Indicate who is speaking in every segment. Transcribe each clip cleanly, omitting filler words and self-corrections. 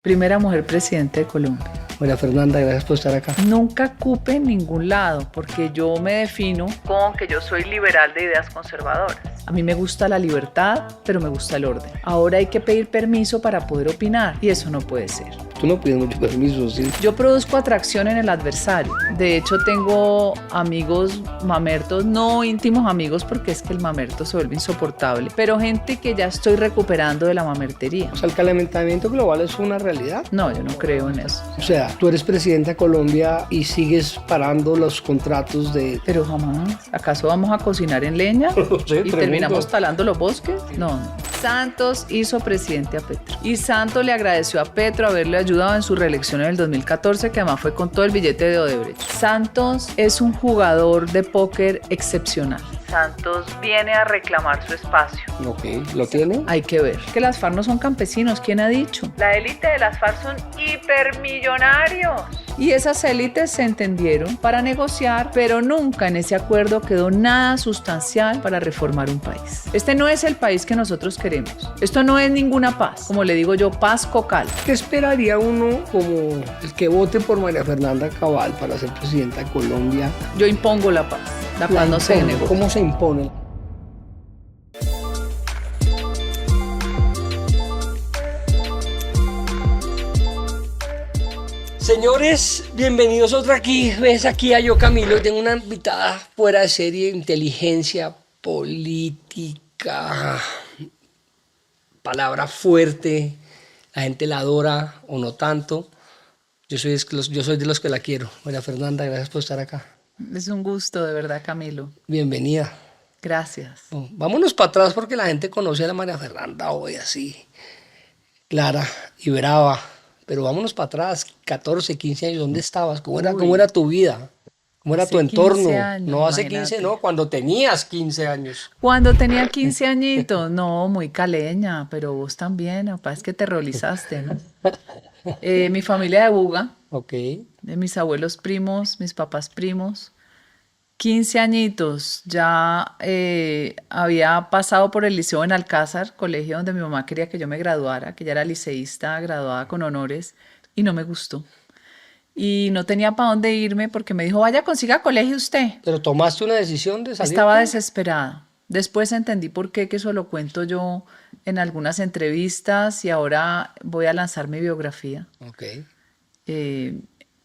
Speaker 1: Primera mujer presidente de Colombia.
Speaker 2: María Fernanda, gracias por estar acá.
Speaker 1: Nunca cupe en ningún lado, porque yo me defino con que yo soy liberal de ideas conservadoras. A mí me gusta la libertad, pero me gusta el orden. Ahora hay que pedir permiso para poder opinar, y eso no puede ser.
Speaker 2: Tú no pides mucho permiso, ¿sí?
Speaker 1: Yo produzco atracción en el adversario. De hecho, tengo amigos mamertos, no íntimos amigos, porque es que el mamerto se vuelve insoportable, pero gente que ya estoy recuperando de la mamertería.
Speaker 2: O sea, el calentamiento global es una realidad.
Speaker 1: No, yo no creo en eso.
Speaker 2: O sea, tú eres presidenta de Colombia y sigues parando los contratos de...
Speaker 1: Pero jamás. ¿Acaso vamos a cocinar en leña?
Speaker 2: No sé,
Speaker 1: ¿Y terminamos talando los bosques? No. Santos hizo presidente a Petro. Y Santos le agradeció a Petro haberle ayudado en su reelección en el 2014, que además fue con todo el billete de Odebrecht. Santos es un jugador de póker excepcional. Santos viene a reclamar su espacio.
Speaker 2: Ok, ¿lo tiene?
Speaker 1: Hay que ver. Que las FARC no son campesinos, ¿quién ha dicho? La élite de las FARC son hipermillonarios. Y esas élites se entendieron para negociar, pero nunca en ese acuerdo quedó nada sustancial para reformar un país. Este no es el país que nosotros queremos. Esto no es ninguna paz. Como le digo yo, paz cocal.
Speaker 2: ¿Qué esperaría uno como el que vote por María Fernanda Cabal para ser presidenta de Colombia?
Speaker 1: Yo impongo la paz. La paz no se negocia.
Speaker 2: ¿Cómo se impone? Señores, bienvenidos otra aquí. Ves aquí a yo, Camilo, y tengo una invitada fuera de serie, inteligencia política, palabra fuerte, la gente la adora o no tanto. Yo soy de los que la quiero. María Fernanda, gracias por estar acá.
Speaker 1: Es un gusto, de verdad, Camilo.
Speaker 2: Bienvenida.
Speaker 1: Gracias.
Speaker 2: Vámonos para atrás porque la gente conoce a la María Fernanda hoy así, clara y brava. Pero vámonos para atrás, 14, 15 años, ¿dónde estabas? ¿Cómo era tu vida? ¿Cómo era tu entorno?
Speaker 1: Años,
Speaker 2: no hace
Speaker 1: imagínate.
Speaker 2: 15, no, cuando tenías 15 años.
Speaker 1: Cuando tenía 15 añitos, no, muy caleña, pero vos también, lo que pasa es que te realizaste, ¿no? Mi familia de Buga,
Speaker 2: Ok.
Speaker 1: de mis abuelos primos, mis papás primos, 15 añitos, ya había pasado por el Liceo en Alcázar, colegio donde mi mamá quería que yo me graduara, que ya era liceísta, graduada con honores, y no me gustó. Y no tenía para dónde irme porque me dijo, vaya, consiga colegio usted.
Speaker 2: Pero tomaste una decisión de salir.
Speaker 1: Estaba desesperada. Después entendí por qué, que eso lo cuento yo en algunas entrevistas y ahora voy a lanzar mi biografía.
Speaker 2: Ok.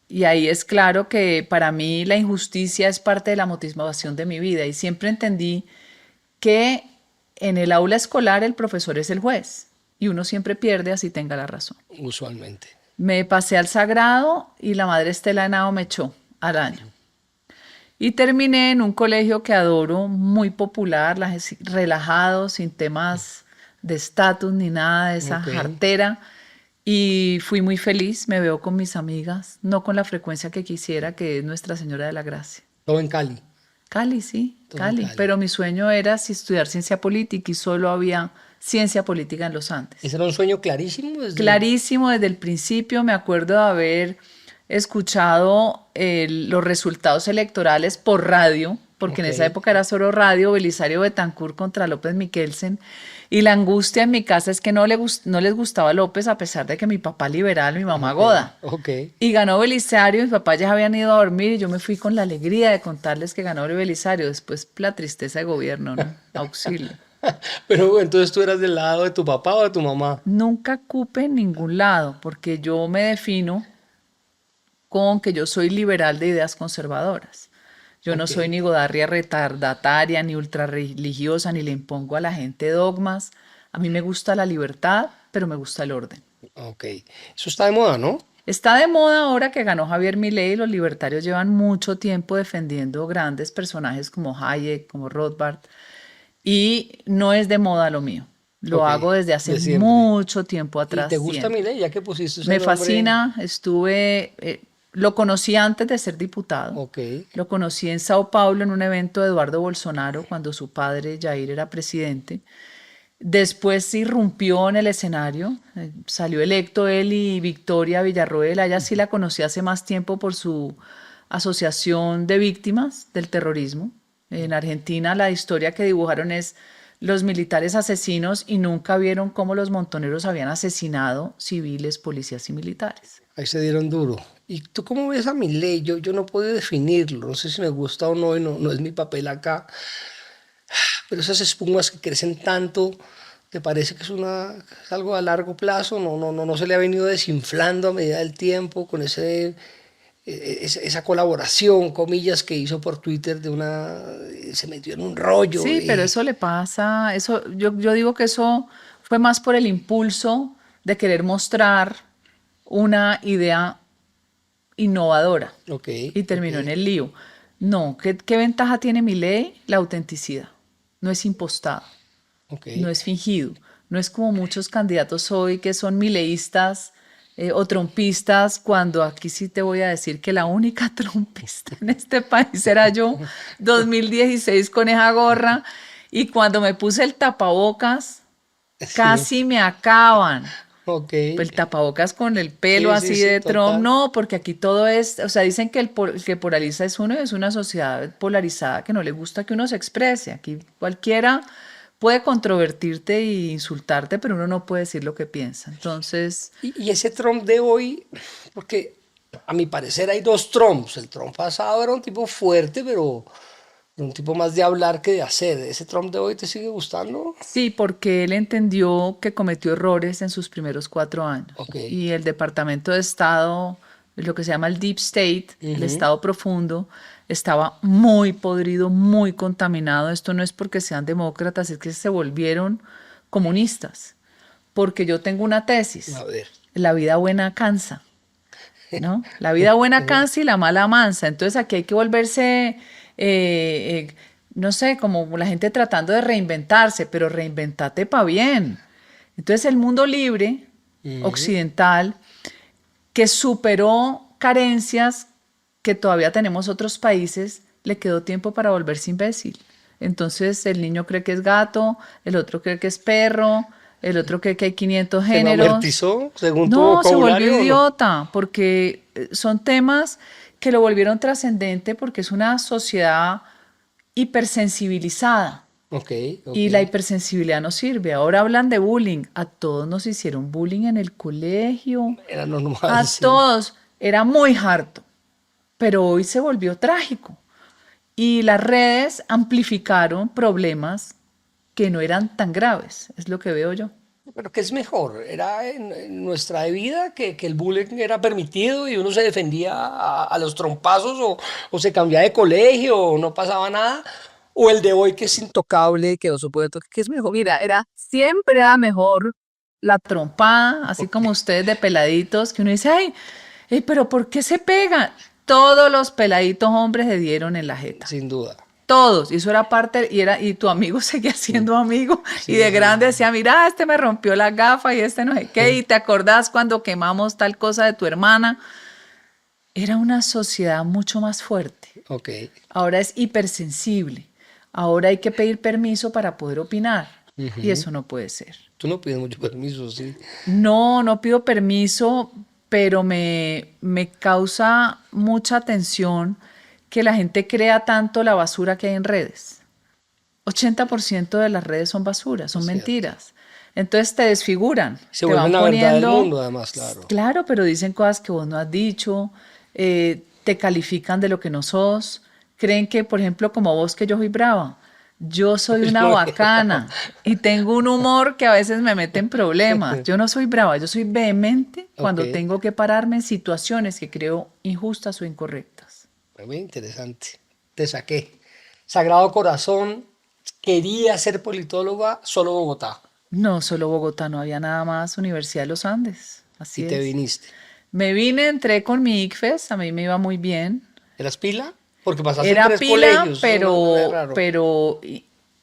Speaker 1: Y ahí es claro que para mí la injusticia es parte de la motivación de mi vida y siempre entendí que en el aula escolar el profesor es el juez y uno siempre pierde así tenga la razón.
Speaker 2: Usualmente.
Speaker 1: Me pasé al sagrado y la madre Estela Henao me echó al año. Y terminé en un colegio que adoro, muy popular, relajado, sin temas de estatus ni nada de esa jartera. Y fui muy feliz, me veo con mis amigas, no con la frecuencia que quisiera, que es Nuestra Señora de la Gracia.
Speaker 2: Todo en Cali.
Speaker 1: Cali, sí,
Speaker 2: Todo en
Speaker 1: Cali.
Speaker 2: Cali.
Speaker 1: Pero mi sueño era estudiar ciencia política y solo había ciencia política en los Andes.
Speaker 2: ¿Ese era un sueño clarísimo?
Speaker 1: Clarísimo desde el principio, me acuerdo de haber escuchado los resultados electorales por radio, porque en esa época era solo radio, Belisario Betancur contra López Michelsen, y la angustia en mi casa es que no les gustaba López a pesar de que mi papá liberal, mi mamá goda.
Speaker 2: Ok.
Speaker 1: Y ganó Belisario, mis papás ya habían ido a dormir y yo me fui con la alegría de contarles que ganó Belisario, después la tristeza de gobierno, ¿no? Auxilio.
Speaker 2: Pero entonces tú eras del lado de tu papá o de tu mamá.
Speaker 1: Nunca cupe en ningún lado, porque yo me defino con que yo soy liberal de ideas conservadoras. Yo no soy ni godarria retardataria, ni ultrarreligiosa, ni le impongo a la gente dogmas. A mí me gusta la libertad, pero me gusta el orden.
Speaker 2: Ok. Eso está de moda, ¿no?
Speaker 1: Está de moda ahora que ganó Javier Milei. Los libertarios llevan mucho tiempo defendiendo grandes personajes como Hayek, como Rothbard. Y no es de moda lo mío. Lo hago desde hace mucho tiempo atrás.
Speaker 2: ¿Y te gusta Milei ya que pusiste ese
Speaker 1: Me
Speaker 2: nombre?
Speaker 1: fascina. Lo conocí antes de ser diputado.
Speaker 2: Ok.
Speaker 1: Lo conocí en Sao Paulo en un evento de Eduardo Bolsonaro cuando su padre Jair era presidente. Después irrumpió en el escenario, salió electo él y Victoria Villarroel. A ella sí la conocí hace más tiempo por su asociación de víctimas del terrorismo. En Argentina la historia que dibujaron es los militares asesinos y nunca vieron cómo los montoneros habían asesinado civiles, policías y militares.
Speaker 2: Ahí se dieron duro. ¿Y tú cómo ves a Milei? Yo no puedo definirlo, no sé si me gusta o no, y no es mi papel acá, pero esas espumas que crecen tanto, ¿te parece que es algo a largo plazo? No se le ha venido desinflando a medida del tiempo con esa colaboración, comillas, que hizo por Twitter se metió en un rollo.
Speaker 1: Sí, pero eso le pasa, yo digo que eso fue más por el impulso de querer mostrar una idea innovadora
Speaker 2: Ok,
Speaker 1: y
Speaker 2: ok,
Speaker 1: terminó en el lío. No, ¿qué ventaja tiene mi ley? La autenticidad. No es impostado,
Speaker 2: ok.
Speaker 1: no es fingido, no es como muchos candidatos hoy que son mileístas o trompistas, cuando aquí sí te voy a decir que la única trompista en este país era yo, 2016 con esa gorra, y cuando me puse el tapabocas,
Speaker 2: Sí,
Speaker 1: casi me acaban.
Speaker 2: ok.
Speaker 1: Pues el tapabocas con el pelo
Speaker 2: Sí, sí,
Speaker 1: así
Speaker 2: sí,
Speaker 1: de Trump,
Speaker 2: total.
Speaker 1: no, porque aquí todo es, o sea, dicen que el que polariza es uno y es una sociedad polarizada que no le gusta que uno se exprese. Aquí cualquiera puede controvertirte e insultarte, pero uno no puede decir lo que piensa. Entonces,
Speaker 2: Y ese Trump de hoy, porque a mi parecer hay dos Trumps. El Trump pasado era un tipo fuerte, pero un tipo más de hablar que de hacer. ¿Ese Trump de hoy te sigue gustando?
Speaker 1: sí, porque él entendió que cometió errores en sus primeros 4 años.
Speaker 2: Ok.
Speaker 1: Y el Departamento de Estado, lo que se llama el Deep State, el
Speaker 2: Ujú.
Speaker 1: Estado profundo, estaba muy podrido, muy contaminado. Esto no es porque sean demócratas, es que se volvieron comunistas. Porque yo tengo una
Speaker 2: A
Speaker 1: tesis,
Speaker 2: ver.
Speaker 1: la vida buena cansa. ¿No? La vida buena cansa y la mala mansa. Entonces aquí hay que volverse, no sé, como la gente tratando de reinventarse, pero reinventate para bien. Entonces el mundo libre,
Speaker 2: Ujú.
Speaker 1: occidental, que superó carencias que todavía tenemos otros países, le quedó tiempo para volverse imbécil. Entonces el niño cree que es gato, el otro cree que es perro, el otro cree que hay 500
Speaker 2: ¿Se
Speaker 1: géneros.
Speaker 2: mamertizó según tu
Speaker 1: No, se volvió
Speaker 2: vocabulario o no?
Speaker 1: idiota, porque son temas que lo volvieron trascendente porque es una sociedad hipersensibilizada
Speaker 2: Ok, ok.
Speaker 1: y la hipersensibilidad no sirve. Ahora hablan de bullying. A todos nos hicieron bullying en el colegio,
Speaker 2: Era normal,
Speaker 1: a
Speaker 2: sí.
Speaker 1: todos. Era muy harto, pero hoy se volvió trágico. Y las redes amplificaron problemas que no eran tan graves, es lo que veo yo.
Speaker 2: Pero ¿qué es mejor? ¿Era en nuestra vida que el bullying era permitido y uno se defendía a los trompazos o se cambiaba de colegio o no pasaba nada? ¿O el de hoy que es intocable, que no se puede tocar? ¿Qué es mejor?
Speaker 1: Mira, siempre era mejor la trompada, así
Speaker 2: Ok,
Speaker 1: como ustedes de peladitos, que uno dice, ay, pero ¿por qué se pegan? Todos los peladitos hombres se dieron en la jeta.
Speaker 2: sin duda.
Speaker 1: Todos, y eso era parte, y tu amigo seguía siendo amigo, y
Speaker 2: Sí,
Speaker 1: de
Speaker 2: sí,
Speaker 1: grande
Speaker 2: sí.
Speaker 1: decía, mira, este me rompió la gafa y este no sé qué, y te acordás cuando quemamos tal cosa de tu hermana. Era una sociedad mucho más fuerte.
Speaker 2: Ok.
Speaker 1: Ahora es hipersensible. Ahora hay que pedir permiso para poder opinar, y
Speaker 2: Ujú.
Speaker 1: eso no puede ser.
Speaker 2: Tú no pides mucho permiso, sí.
Speaker 1: No, no pido permiso, pero me causa mucha tensión que la gente crea tanto la basura que hay en redes. 80% de las redes son basura, son
Speaker 2: Es cierto.
Speaker 1: mentiras. Entonces te desfiguran,
Speaker 2: Se
Speaker 1: te
Speaker 2: vuelve
Speaker 1: van
Speaker 2: la verdad del
Speaker 1: poniendo,
Speaker 2: mundo, además, claro.
Speaker 1: claro, pero dicen cosas que vos no has dicho, te califican de lo que no sos, creen que, por ejemplo, como vos, que yo soy brava. Yo soy una
Speaker 2: No,
Speaker 1: bacana y tengo un humor que a veces me mete en problemas. Yo no soy brava, yo soy vehemente
Speaker 2: ok,
Speaker 1: cuando tengo que pararme en situaciones que creo injustas o incorrectas.
Speaker 2: muy interesante. Te saqué. Sagrado Corazón, quería ser politóloga, solo Bogotá.
Speaker 1: No, solo Bogotá, no había nada más. Universidad de los Andes,
Speaker 2: Y
Speaker 1: así
Speaker 2: te
Speaker 1: es.
Speaker 2: viniste.
Speaker 1: Me vine, entré con mi ICFES, a mí me iba muy bien.
Speaker 2: ¿Eras pila? Porque pasaste en
Speaker 1: Era
Speaker 2: tres
Speaker 1: pila,
Speaker 2: colegios, eso no es raro.
Speaker 1: pero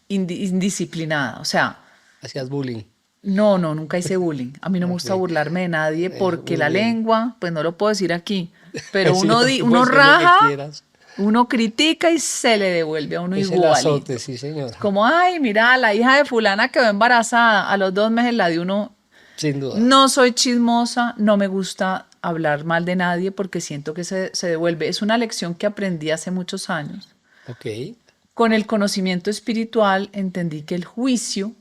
Speaker 1: indisciplinada. O sea,
Speaker 2: Hacías bullying.
Speaker 1: no, nunca hice bullying. A mí no me
Speaker 2: Ok,
Speaker 1: gusta burlarme de nadie
Speaker 2: eso,
Speaker 1: porque
Speaker 2: muy
Speaker 1: la
Speaker 2: bien.
Speaker 1: lengua, pues no lo puedo decir aquí. Pero
Speaker 2: Sí, no, tú
Speaker 1: uno
Speaker 2: puedes decir lo que
Speaker 1: raja,
Speaker 2: quieras.
Speaker 1: uno critica y se le devuelve a uno
Speaker 2: Es el azote,
Speaker 1: igualito.
Speaker 2: sí, señora.
Speaker 1: Como, ay, mira, la hija de fulana quedó embarazada. A los 2 meses la de uno.
Speaker 2: Sin duda.
Speaker 1: No soy chismosa, no me gusta hablar mal de nadie porque siento que se devuelve. Es una lección que aprendí hace muchos años.
Speaker 2: Ok.
Speaker 1: con el conocimiento espiritual entendí que el juicio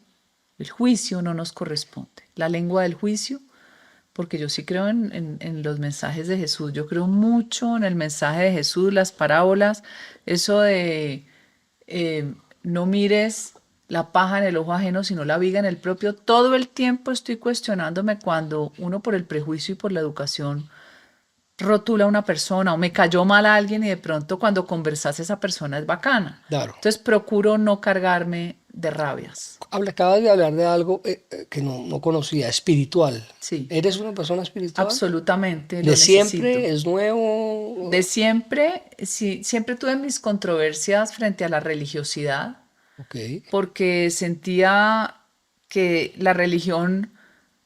Speaker 1: no nos corresponde. La lengua del juicio, porque yo sí creo en los mensajes de Jesús, yo creo mucho en el mensaje de Jesús, las parábolas, eso de no mires la paja en el ojo ajeno, sino la viga en el propio. Todo el tiempo estoy cuestionándome cuando uno por el prejuicio y por la educación rotula a una persona o me cayó mal a alguien y de pronto cuando conversas esa persona es bacana.
Speaker 2: Claro.
Speaker 1: Entonces procuro no cargarme de rabias.
Speaker 2: Acabas de hablar de algo que no conocía, espiritual.
Speaker 1: Sí,
Speaker 2: ¿Eres una persona espiritual?
Speaker 1: absolutamente lo
Speaker 2: ¿De siempre?
Speaker 1: necesito.
Speaker 2: ¿Es nuevo?
Speaker 1: De siempre, sí, siempre tuve mis controversias frente a la religiosidad,
Speaker 2: Ok.
Speaker 1: porque sentía que la religión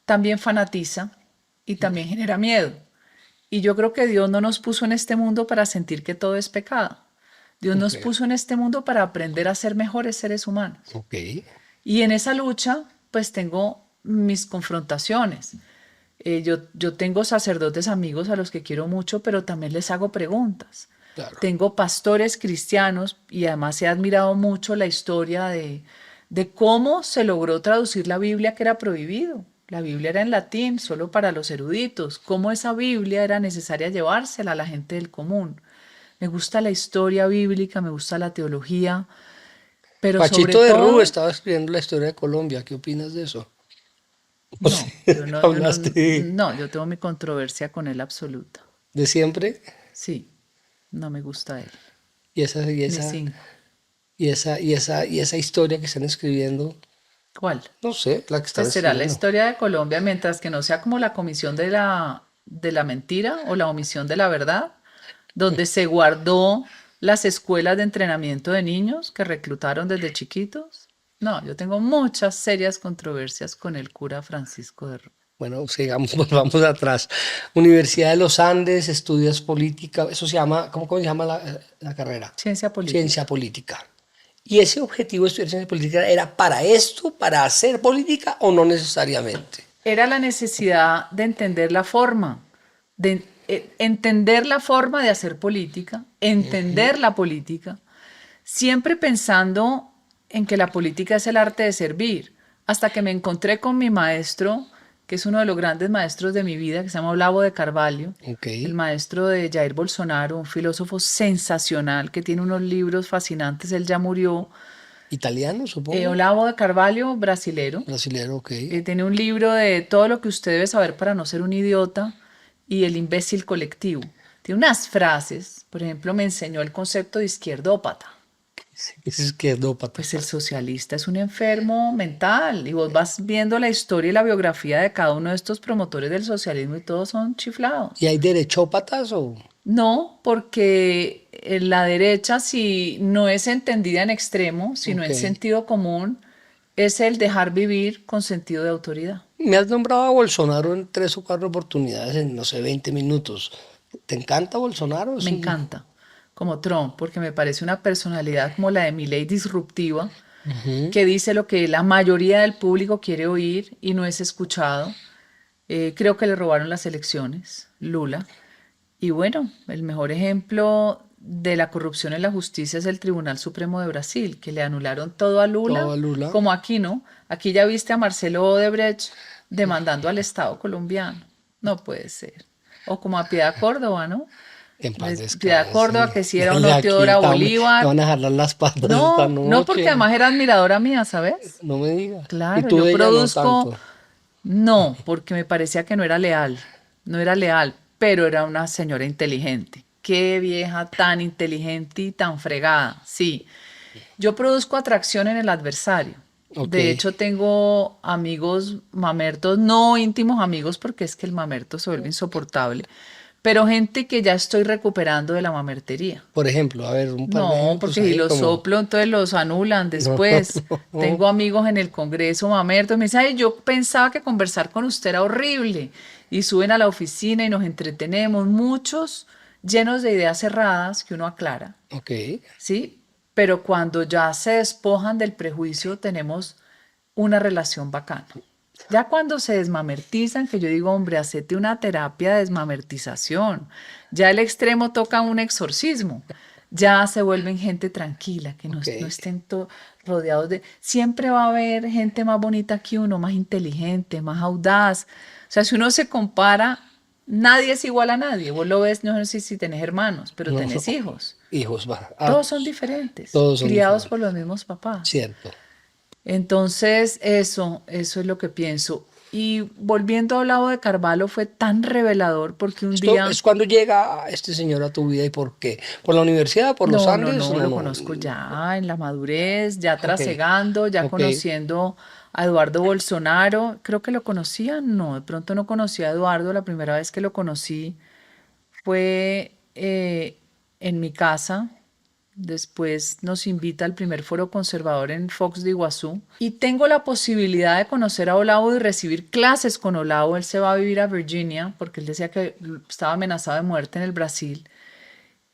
Speaker 1: también fanatiza y también genera miedo. Y yo creo que Dios no nos puso en este mundo para sentir que todo es pecado. Dios nos
Speaker 2: Ok.
Speaker 1: puso en este mundo para aprender a ser mejores seres humanos.
Speaker 2: Ok.
Speaker 1: Y en esa lucha, pues tengo mis confrontaciones. Yo tengo sacerdotes amigos a los que quiero mucho, pero también les hago preguntas.
Speaker 2: Claro.
Speaker 1: Tengo pastores cristianos y además he admirado mucho la historia de cómo se logró traducir la Biblia que era prohibido. La Biblia era en latín, solo para los eruditos. Cómo esa Biblia era necesaria llevársela a la gente del común. Me gusta la historia bíblica, me gusta la teología, pero sobre
Speaker 2: Pachito de Rú
Speaker 1: todo,
Speaker 2: estaba escribiendo la historia de Colombia. ¿Qué opinas de eso? No
Speaker 1: no,
Speaker 2: sé,
Speaker 1: yo no,
Speaker 2: hablaste
Speaker 1: no, yo tengo mi controversia con él absoluta.
Speaker 2: de siempre
Speaker 1: Sí, no me gusta él,
Speaker 2: y esa, y
Speaker 1: ni
Speaker 2: esa,
Speaker 1: cinco.
Speaker 2: y esa historia que están escribiendo,
Speaker 1: ¿Cuál?
Speaker 2: no sé, la que están
Speaker 1: Pues será la
Speaker 2: escribiendo.
Speaker 1: historia de Colombia, mientras que no sea como la comisión de la mentira o la omisión de la verdad, donde se guardó las escuelas de entrenamiento de niños que reclutaron desde chiquitos. No, yo tengo muchas serias controversias con el cura Francisco de Ro-
Speaker 2: Bueno, sigamos, volvamos atrás. Universidad de los Andes, estudias política, eso se llama, ¿cómo se llama la carrera?
Speaker 1: Ciencia política.
Speaker 2: Ciencia política. ¿Y ese objetivo de estudiar ciencia política era para esto, para hacer política o no necesariamente?
Speaker 1: Era la necesidad de entender la forma, de entender la forma de hacer política, entender la política, siempre pensando en que la política es el arte de servir, hasta que me encontré con mi maestro, que es uno de los grandes maestros de mi vida, que se llama Olavo de Carvalho,
Speaker 2: Ok.
Speaker 1: el maestro de Jair Bolsonaro, un filósofo sensacional que tiene unos libros fascinantes, él ya murió.
Speaker 2: Italiano, supongo.
Speaker 1: Olavo de Carvalho, brasilero,
Speaker 2: Brasilero, ok.
Speaker 1: tiene un libro de todo lo que usted debe saber para no ser un idiota y el imbécil colectivo. Tiene unas frases, por ejemplo, me enseñó el concepto de izquierdópata.
Speaker 2: Ese es izquierdópata.
Speaker 1: Pues el socialista es un enfermo mental y vos vas viendo la historia y la biografía de cada uno de estos promotores del socialismo y todos son chiflados.
Speaker 2: ¿Y hay derechópatas o...?
Speaker 1: No, porque la derecha, si no es entendida en extremo, sino
Speaker 2: Ok.
Speaker 1: en sentido común, es el dejar vivir con sentido de autoridad.
Speaker 2: Me has nombrado a Bolsonaro en 3 o 4 oportunidades en, no sé, 20 minutos. ¿Te encanta Bolsonaro?
Speaker 1: Me encanta, como Trump, porque me parece una personalidad como la de Milei disruptiva, que dice lo que la mayoría del público quiere oír y no es escuchado. Creo que le robaron las elecciones, Lula. Y bueno, el mejor ejemplo de la corrupción en la justicia es el Tribunal Supremo de Brasil, que le anularon todo a Lula,
Speaker 2: Todo a Lula.
Speaker 1: como aquí, ¿no? Aquí ya viste a Marcelo Odebrecht demandando al Estado colombiano. No puede ser. O como a Piedad Córdoba, ¿no?
Speaker 2: En paz
Speaker 1: Piedad Córdoba,
Speaker 2: descanse.
Speaker 1: que sí era un
Speaker 2: Aquí
Speaker 1: Teodora
Speaker 2: me
Speaker 1: Bolívar.
Speaker 2: van a jalar las patas esta
Speaker 1: No, no, porque
Speaker 2: noche.
Speaker 1: además era admiradora mía, ¿sabes?
Speaker 2: No me digas. Y
Speaker 1: Claro,
Speaker 2: tú
Speaker 1: yo
Speaker 2: de ella no
Speaker 1: produzco,
Speaker 2: tanto.
Speaker 1: no, porque me parecía que no era leal, no era leal, pero era una señora inteligente. Qué vieja tan inteligente y tan fregada, sí. Yo produzco atracción en el adversario.
Speaker 2: Ok.
Speaker 1: De hecho, tengo amigos mamertos, no íntimos amigos, porque es que el mamerto se vuelve insoportable, pero gente que ya estoy recuperando de la mamertería.
Speaker 2: Por ejemplo, a ver, un par de
Speaker 1: No,
Speaker 2: ejemplos
Speaker 1: porque si
Speaker 2: ahí
Speaker 1: los
Speaker 2: como...
Speaker 1: soplo, entonces los anulan después.
Speaker 2: no.
Speaker 1: Tengo amigos en el Congreso mamertos. Me dicen, "Ay, yo pensaba que conversar con usted era horrible." Y suben a la oficina y nos entretenemos, muchos llenos de ideas cerradas que uno aclara,
Speaker 2: Ok.
Speaker 1: ¿sí? Pero cuando ya se despojan del prejuicio, tenemos una relación bacana. Ya cuando se desmamertizan, que yo digo, hombre, hacete una terapia de desmamertización. Ya el extremo toca un exorcismo. ya se vuelven gente tranquila, que no,
Speaker 2: Ok.
Speaker 1: no estén rodeados de... Siempre va a haber gente más bonita que uno, más inteligente, más audaz. O sea, si uno se compara, nadie es igual a nadie. Vos lo ves, no sé si tenés hermanos, pero
Speaker 2: No,
Speaker 1: tenés hijos.
Speaker 2: hijos, va.
Speaker 1: Todos son diferentes,
Speaker 2: Todos son
Speaker 1: criados por
Speaker 2: diferentes.
Speaker 1: los mismos papás.
Speaker 2: Cierto.
Speaker 1: Entonces, eso es lo que pienso. Y volviendo al lado de Carvalho, fue tan revelador porque un
Speaker 2: Esto
Speaker 1: día,
Speaker 2: es cuando llega este señor a tu vida y por qué. ¿Por la universidad? ¿Por los
Speaker 1: no, no,
Speaker 2: Andes?
Speaker 1: no,
Speaker 2: No,
Speaker 1: lo
Speaker 2: no.
Speaker 1: conozco ya en la madurez, ya
Speaker 2: Ok,
Speaker 1: trasegando, ya
Speaker 2: ok.
Speaker 1: conociendo a Eduardo Bolsonaro. Creo que lo conocía, no, de pronto no conocía a Eduardo. La primera vez que lo conocí fue en mi casa. Después nos invita al primer foro conservador en Fox de Iguazú y tengo la posibilidad de conocer a Olavo y recibir clases con Olavo. Él se va a vivir a Virginia porque él decía que estaba amenazado de muerte en el Brasil.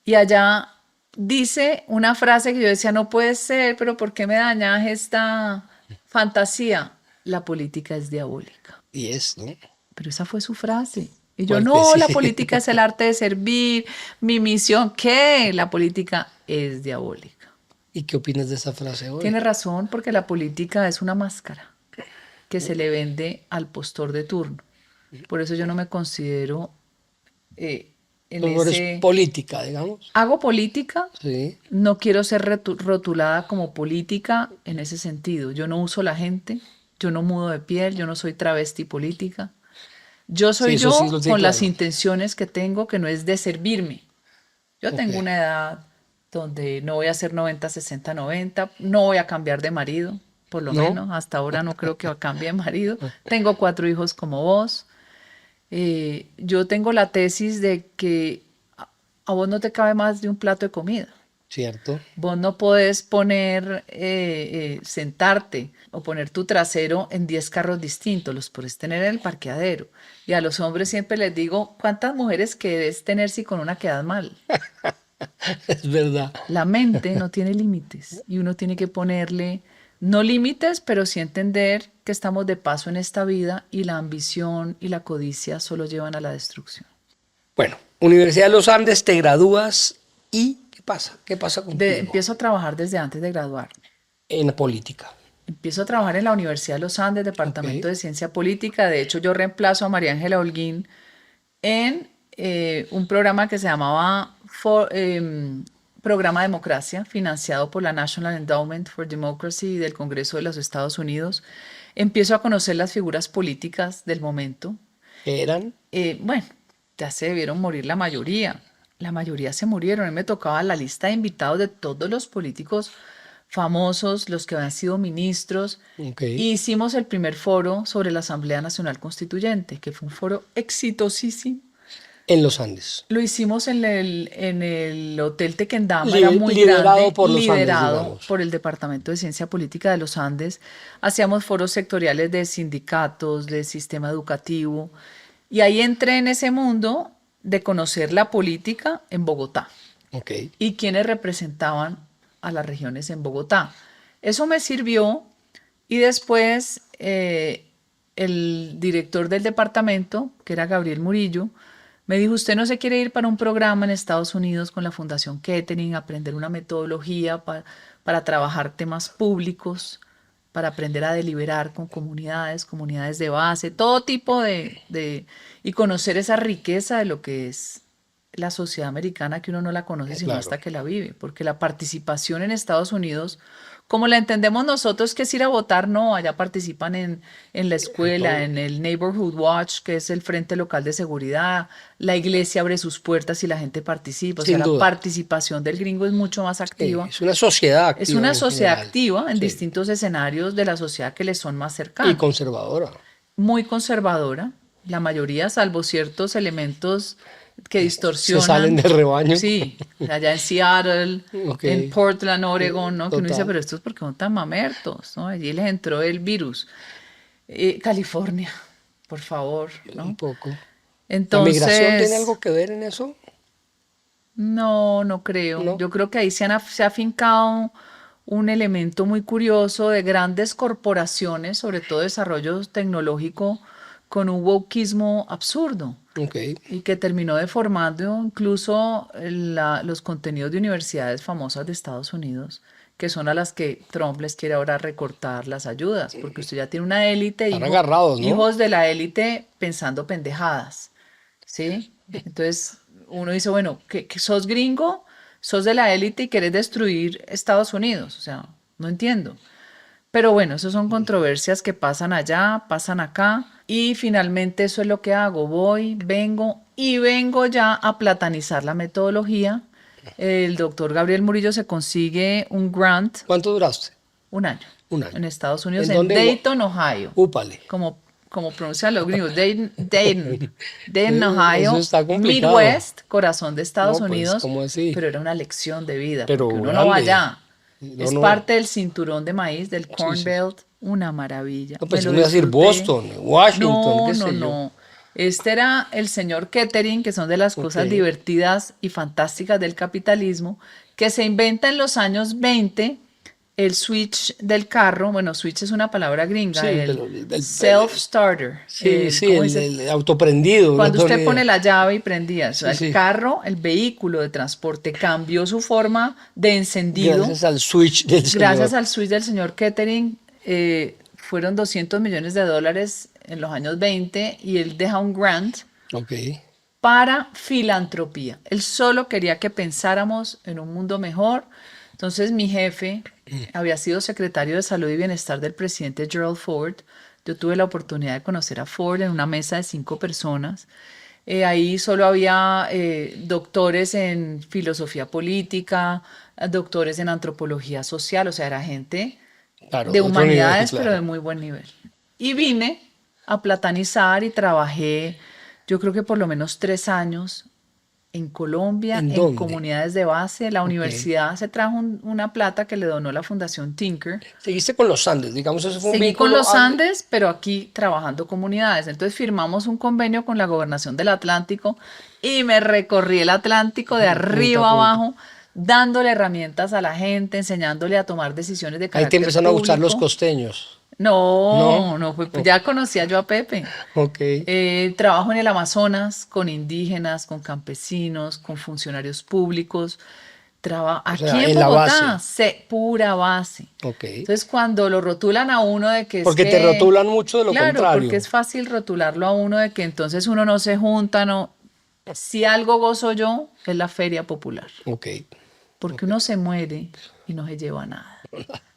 Speaker 1: Y allá dice una frase que yo decía, no puede ser, pero ¿por qué me dañas esta fantasía? La política es diabólica.
Speaker 2: Y es, ¿no?
Speaker 1: Pero esa fue su frase. Y yo,
Speaker 2: Fuerte,
Speaker 1: no,
Speaker 2: sí.
Speaker 1: la política es el arte de servir, mi misión, ¿qué? La política es diabólica.
Speaker 2: ¿Y qué opinas de esa frase hoy?
Speaker 1: Tiene razón porque la política es una máscara que se le vende al postor de turno. Por eso yo no me considero en
Speaker 2: Tú no eres
Speaker 1: ese...
Speaker 2: política, digamos.
Speaker 1: Hago política,
Speaker 2: Sí.
Speaker 1: no quiero ser rotulada como política en ese sentido. Yo no uso la gente, yo no mudo de piel, yo no soy travesti política. Yo
Speaker 2: Sí,
Speaker 1: soy
Speaker 2: eso sí
Speaker 1: yo
Speaker 2: lo tiene
Speaker 1: con las
Speaker 2: claro.
Speaker 1: intenciones que tengo, que no es de servirme. Yo
Speaker 2: Ok.
Speaker 1: tengo una edad donde no voy a ser 90, 60, 90, no voy a cambiar de marido, por lo
Speaker 2: ¿No?
Speaker 1: menos hasta ahora no creo que cambie de marido. Tengo 4 hijos como vos. Yo tengo la tesis de que a vos no te cabe más de un plato de comida.
Speaker 2: Cierto.
Speaker 1: Vos no podés poner, sentarte o poner tu trasero en 10 carros distintos, los podés tener en el parqueadero. Y a los hombres siempre les digo, ¿cuántas mujeres querés tener si con una quedas mal?
Speaker 2: Es verdad.
Speaker 1: La mente no tiene límites y uno tiene que ponerle, no límites, pero sí entender que estamos de paso en esta vida y la ambición y la codicia solo llevan a la destrucción.
Speaker 2: Bueno, Universidad de los Andes, te gradúas y ¿qué pasa? ¿Qué pasa contigo
Speaker 1: Empiezo a trabajar desde antes de graduarme.
Speaker 2: en la política?
Speaker 1: Empiezo a trabajar en la Universidad de los Andes, Departamento
Speaker 2: Ok.
Speaker 1: de Ciencia Política. De hecho, yo reemplazo a María Ángela Holguín en un programa que se llamaba Programa Democracia, financiado por la National Endowment for Democracy del Congreso de los Estados Unidos. Empiezo a conocer las figuras políticas del momento.
Speaker 2: Eran.
Speaker 1: Bueno, ya se debieron morir la mayoría. La mayoría se murieron. A mí me tocaba la lista de invitados de todos los políticos famosos, los que habían sido ministros.
Speaker 2: Ok.
Speaker 1: Y hicimos el primer foro sobre la Asamblea Nacional Constituyente, que fue un foro exitosísimo.
Speaker 2: En los Andes.
Speaker 1: Lo hicimos en el Hotel Tequendama, era muy
Speaker 2: Liderado
Speaker 1: grande,
Speaker 2: por los Andes,
Speaker 1: liderado
Speaker 2: digamos.
Speaker 1: por el Departamento de Ciencia Política de los Andes. Hacíamos foros sectoriales de sindicatos, de sistema educativo. Y ahí entré en ese mundo de conocer la política en Bogotá
Speaker 2: Ok.
Speaker 1: y quienes representaban a las regiones en Bogotá. Eso me sirvió y después el director del departamento, que era Gabriel Murillo, me dijo, ¿usted no se quiere ir para un programa en Estados Unidos con la Fundación Kettering, aprender una metodología para trabajar temas públicos, para aprender a deliberar con comunidades, comunidades de base, todo tipo y conocer esa riqueza de lo que es la sociedad americana, que uno no la conoce sino
Speaker 2: Claro.
Speaker 1: hasta que la vive? Porque la participación en Estados Unidos, como la entendemos nosotros, que es ir a votar, no, allá participan en la escuela,
Speaker 2: Todo.
Speaker 1: en el Neighborhood Watch, que es el Frente Local de Seguridad, la iglesia abre sus puertas y la gente participa, o sea,
Speaker 2: Sin
Speaker 1: la
Speaker 2: duda.
Speaker 1: participación del gringo es mucho más
Speaker 2: Sí,
Speaker 1: activa.
Speaker 2: es una sociedad
Speaker 1: Es
Speaker 2: activa
Speaker 1: una
Speaker 2: en
Speaker 1: sociedad
Speaker 2: general.
Speaker 1: activa en
Speaker 2: Sí.
Speaker 1: distintos escenarios de la sociedad que les son más
Speaker 2: Y
Speaker 1: cercanos,
Speaker 2: conservadora.
Speaker 1: muy conservadora, la mayoría, salvo ciertos elementos que
Speaker 2: Se salen
Speaker 1: distorsionan.
Speaker 2: del rebaño.
Speaker 1: Sí, allá en Seattle,
Speaker 2: Ok.
Speaker 1: en Portland, Oregon, ¿no? Que uno dice,
Speaker 2: Total.
Speaker 1: pero estos porque son tan mamertos, ¿no? Allí les entró el virus. California, por favor,
Speaker 2: Un
Speaker 1: ¿no?
Speaker 2: poco. ¿La migración tiene
Speaker 1: Entonces,
Speaker 2: algo que ver en eso?
Speaker 1: no, no creo.
Speaker 2: ¿No?
Speaker 1: Yo creo que ahí se ha afincado un elemento muy curioso de grandes corporaciones, sobre todo desarrollo tecnológico, con un wokismo absurdo
Speaker 2: Ok.
Speaker 1: y que terminó deformando incluso los contenidos de universidades famosas de Estados Unidos, que son a las que Trump les quiere ahora recortar las ayudas, porque usted ya tiene una élite,
Speaker 2: Están agarrados, ¿no?
Speaker 1: hijos de la élite pensando pendejadas, ¿sí? Entonces uno dice, bueno, que sos gringo, sos de la élite y querés destruir Estados Unidos, o sea, no entiendo. Pero bueno, eso son controversias que pasan allá, pasan acá y finalmente eso es lo que hago. Voy, vengo y vengo ya a platanizar la metodología. El doctor Gabriel Murillo se consigue un grant,
Speaker 2: ¿Cuánto duraste?
Speaker 1: 1 año,
Speaker 2: Un año.
Speaker 1: en Estados Unidos,
Speaker 2: ¿En
Speaker 1: en
Speaker 2: dónde?
Speaker 1: Dayton, Ohio,
Speaker 2: Úpale.
Speaker 1: como pronuncian los gringos, Dayton,
Speaker 2: Eso
Speaker 1: Ohio,
Speaker 2: está complicado.
Speaker 1: Midwest, corazón de Estados
Speaker 2: No, pues,
Speaker 1: Unidos,
Speaker 2: ¿cómo así?
Speaker 1: pero era una lección de vida,
Speaker 2: Pero
Speaker 1: porque uno no va
Speaker 2: grande.
Speaker 1: allá.
Speaker 2: No,
Speaker 1: Es
Speaker 2: no.
Speaker 1: parte del cinturón de maíz, del
Speaker 2: Sí,
Speaker 1: Corn
Speaker 2: sí.
Speaker 1: Belt, una maravilla.
Speaker 2: No,
Speaker 1: Me
Speaker 2: pues
Speaker 1: lo
Speaker 2: me iba a decir
Speaker 1: disfruté.
Speaker 2: Boston, Washington,
Speaker 1: No,
Speaker 2: qué
Speaker 1: no,
Speaker 2: sé yo.
Speaker 1: no. Este era el señor Kettering, que son de las cosas
Speaker 2: Ok.
Speaker 1: divertidas y fantásticas del capitalismo, que se inventa en los años 20 el switch del carro. Bueno, switch es una palabra gringa,
Speaker 2: Sí,
Speaker 1: el
Speaker 2: pero
Speaker 1: self-starter.
Speaker 2: sí, sí,
Speaker 1: ¿Cómo
Speaker 2: el,
Speaker 1: dice?
Speaker 2: el autoprendido, no
Speaker 1: Cuando
Speaker 2: tengo ni
Speaker 1: usted pone
Speaker 2: idea.
Speaker 1: la llave y prendía, o sea,
Speaker 2: Sí,
Speaker 1: el
Speaker 2: sí.
Speaker 1: carro, el vehículo de transporte cambió su forma de encendido.
Speaker 2: Gracias al switch del
Speaker 1: Gracias
Speaker 2: señor.
Speaker 1: al switch del señor Kettering, fueron $200 millones en los años 20 y él deja un grant
Speaker 2: Ok.
Speaker 1: para filantropía. Él solo quería que pensáramos en un mundo mejor. Entonces mi jefe había sido secretario de Salud y Bienestar del presidente Gerald Ford. Yo tuve la oportunidad de conocer a Ford en una mesa de 5 personas. Ahí solo había doctores en filosofía política, doctores en antropología social, o sea, era gente
Speaker 2: Claro,
Speaker 1: de
Speaker 2: de otro nivel,
Speaker 1: humanidades, pero de
Speaker 2: claro.
Speaker 1: muy buen nivel. Y vine a platanizar y trabajé, yo creo que por lo menos 3 años en Colombia,
Speaker 2: ¿En
Speaker 1: en
Speaker 2: dónde?
Speaker 1: comunidades de base. La
Speaker 2: Ok.
Speaker 1: universidad se trajo una plata que le donó la Fundación Tinker.
Speaker 2: Seguiste con los Andes, digamos, eso fue un
Speaker 1: Seguí con
Speaker 2: vínculo
Speaker 1: los
Speaker 2: Andes.
Speaker 1: Andes, pero aquí trabajando comunidades. Entonces firmamos un convenio con la Gobernación del Atlántico y me recorrí el Atlántico de
Speaker 2: De punta a
Speaker 1: arriba
Speaker 2: punta.
Speaker 1: abajo, dándole herramientas a la gente, enseñándole a tomar decisiones de
Speaker 2: Ahí te
Speaker 1: carácter
Speaker 2: empezaron a gustar los
Speaker 1: público.
Speaker 2: costeños, ¿no?
Speaker 1: No, fue, ya conocía yo a Pepe.
Speaker 2: Ok.
Speaker 1: Trabajo en el Amazonas con indígenas, con campesinos, con funcionarios públicos.
Speaker 2: O
Speaker 1: Aquí
Speaker 2: sea,
Speaker 1: en
Speaker 2: en la
Speaker 1: Bogotá,
Speaker 2: base.
Speaker 1: pura base.
Speaker 2: Ok.
Speaker 1: Entonces, cuando lo rotulan a uno de que es
Speaker 2: Porque te
Speaker 1: que,
Speaker 2: rotulan mucho de lo
Speaker 1: claro, porque
Speaker 2: contrario.
Speaker 1: es fácil rotularlo a uno de que entonces uno no se junta, no. Si algo gozo yo, es la feria popular,
Speaker 2: Ok.
Speaker 1: porque uno se muere y no se lleva nada.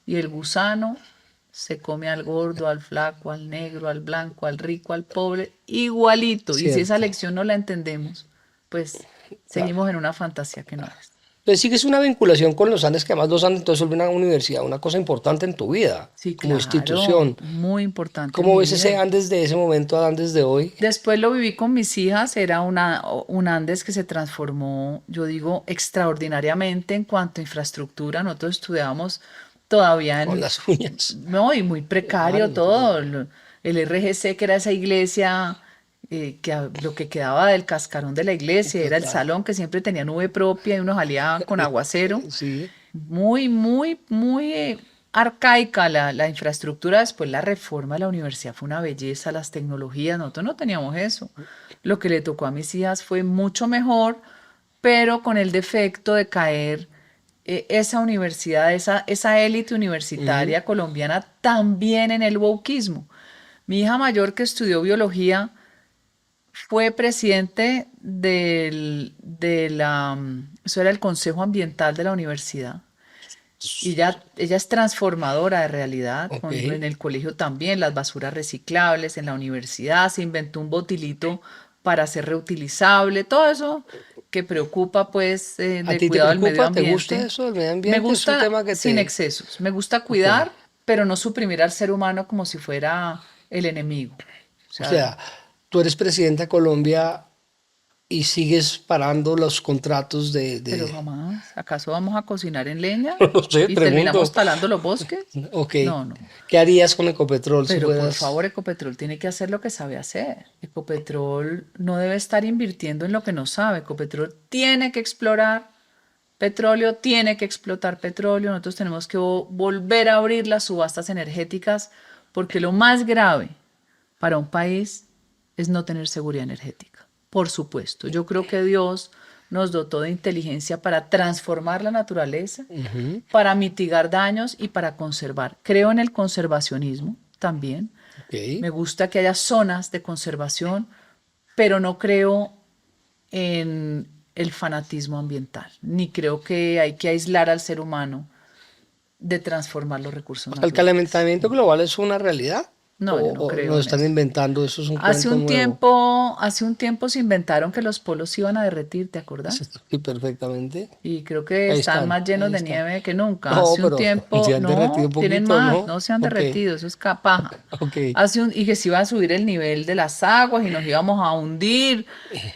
Speaker 1: Y el gusano se come al gordo, al flaco, al negro, al blanco, al rico, al pobre, igualito. Y si esa
Speaker 2: Cierto.
Speaker 1: lección no la entendemos, pues
Speaker 2: Claro.
Speaker 1: seguimos en una fantasía que no es.
Speaker 2: Entonces sigues una vinculación con los Andes, que además los Andes entonces son una universidad, una cosa importante en tu vida,
Speaker 1: Sí,
Speaker 2: como
Speaker 1: claro,
Speaker 2: institución.
Speaker 1: muy importante en
Speaker 2: ¿Cómo
Speaker 1: mi
Speaker 2: ves ese
Speaker 1: vida.
Speaker 2: Andes de ese momento a Andes de hoy?
Speaker 1: Después lo viví con mis hijas, era un Andes que se transformó, yo digo, extraordinariamente en cuanto a infraestructura. Nosotros estudiábamos todavía
Speaker 2: Con
Speaker 1: en,
Speaker 2: las uñas.
Speaker 1: no, y muy precario
Speaker 2: Claro,
Speaker 1: todo.
Speaker 2: claro.
Speaker 1: El RGC, que era esa iglesia, lo que quedaba del cascarón de la iglesia, era el
Speaker 2: Total.
Speaker 1: salón que siempre tenía nube propia y uno salía con aguacero.
Speaker 2: Sí.
Speaker 1: Muy, muy, muy arcaica la infraestructura. Después la reforma de la universidad fue una belleza, las tecnologías, nosotros no teníamos eso. Lo que le tocó a mis hijas fue mucho mejor, pero con el defecto de caer esa universidad, esa élite
Speaker 2: Ujú.
Speaker 1: universitaria colombiana también en el wokismo. Mi hija mayor que estudió biología fue presidente eso era el Consejo Ambiental de la universidad. Y ella es transformadora de realidad,
Speaker 2: Ok.
Speaker 1: en el colegio también, las basuras reciclables, en la universidad se inventó un botilito para ser reutilizable, todo eso que preocupa pues
Speaker 2: ¿A
Speaker 1: del
Speaker 2: ti te
Speaker 1: cuidado del medio
Speaker 2: preocupa? ¿Te gusta
Speaker 1: ambiente.
Speaker 2: eso del medio
Speaker 1: Me
Speaker 2: ambiente? Es un
Speaker 1: gusta
Speaker 2: tema que
Speaker 1: sin
Speaker 2: te...
Speaker 1: excesos, me gusta
Speaker 2: Ok.
Speaker 1: cuidar, pero no suprimir al ser humano como si fuera el enemigo. O
Speaker 2: O
Speaker 1: sea,
Speaker 2: sea, tú eres presidenta de Colombia y sigues parando los contratos
Speaker 1: pero jamás, ¿acaso vamos a cocinar en leña
Speaker 2: No sé,
Speaker 1: y terminamos
Speaker 2: pregunto.
Speaker 1: talando los bosques?
Speaker 2: Ok.
Speaker 1: No, no.
Speaker 2: ¿Qué harías con Ecopetrol si
Speaker 1: Pero por
Speaker 2: fueras...
Speaker 1: favor, Ecopetrol tiene que hacer lo que sabe hacer. Ecopetrol no debe estar invirtiendo en lo que no sabe. Ecopetrol tiene que explorar petróleo, tiene que explotar petróleo. Nosotros tenemos que volver a abrir las subastas energéticas porque lo más grave para un país es no tener seguridad energética. Por supuesto, yo creo que Dios nos dotó de inteligencia para transformar la naturaleza, para mitigar daños y para conservar. Creo en el conservacionismo también.
Speaker 2: Ok.
Speaker 1: Me gusta que haya zonas de conservación, pero no creo en el fanatismo ambiental, ni creo que hay que aislar al ser humano de transformar los recursos
Speaker 2: ¿El
Speaker 1: naturales.
Speaker 2: calentamiento global es una realidad?
Speaker 1: No, yo no
Speaker 2: ¿O
Speaker 1: creo
Speaker 2: nos
Speaker 1: en
Speaker 2: están
Speaker 1: eso.
Speaker 2: inventando? Eso es un cuento nuevo.
Speaker 1: Hace un tiempo se inventaron que los polos se iban a derretir, ¿te acordás?
Speaker 2: Sí, perfectamente.
Speaker 1: Y creo que
Speaker 2: Ahí
Speaker 1: están
Speaker 2: están,
Speaker 1: más llenos
Speaker 2: ahí
Speaker 1: de
Speaker 2: están.
Speaker 1: nieve que nunca.
Speaker 2: No,
Speaker 1: Hace un
Speaker 2: pero se
Speaker 1: tiempo,
Speaker 2: han derretido
Speaker 1: no,
Speaker 2: un
Speaker 1: tienen
Speaker 2: poquito,
Speaker 1: más,
Speaker 2: ¿no?
Speaker 1: no se han
Speaker 2: Ok,
Speaker 1: derretido, eso es paja.
Speaker 2: ok.
Speaker 1: Y que se iba a subir el nivel de las aguas y nos íbamos a hundir.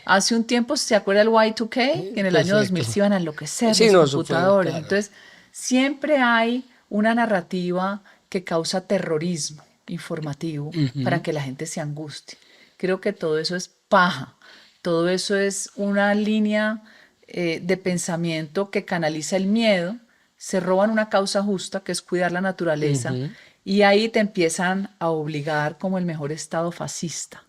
Speaker 1: Hace un tiempo, ¿se acuerda el Y2K? Que en el año 2000
Speaker 2: Perfecto.
Speaker 1: se iban a enloquecer
Speaker 2: Sí,
Speaker 1: los
Speaker 2: no, eso fue,
Speaker 1: computadores.
Speaker 2: claro.
Speaker 1: Entonces, siempre hay una narrativa que causa terrorismo informativo para que la gente se angustie. Creo que todo eso es paja. Todo eso es una línea de pensamiento que canaliza el miedo, se roban una causa justa, que es cuidar la naturaleza, y ahí te empiezan a obligar como el mejor estado fascista.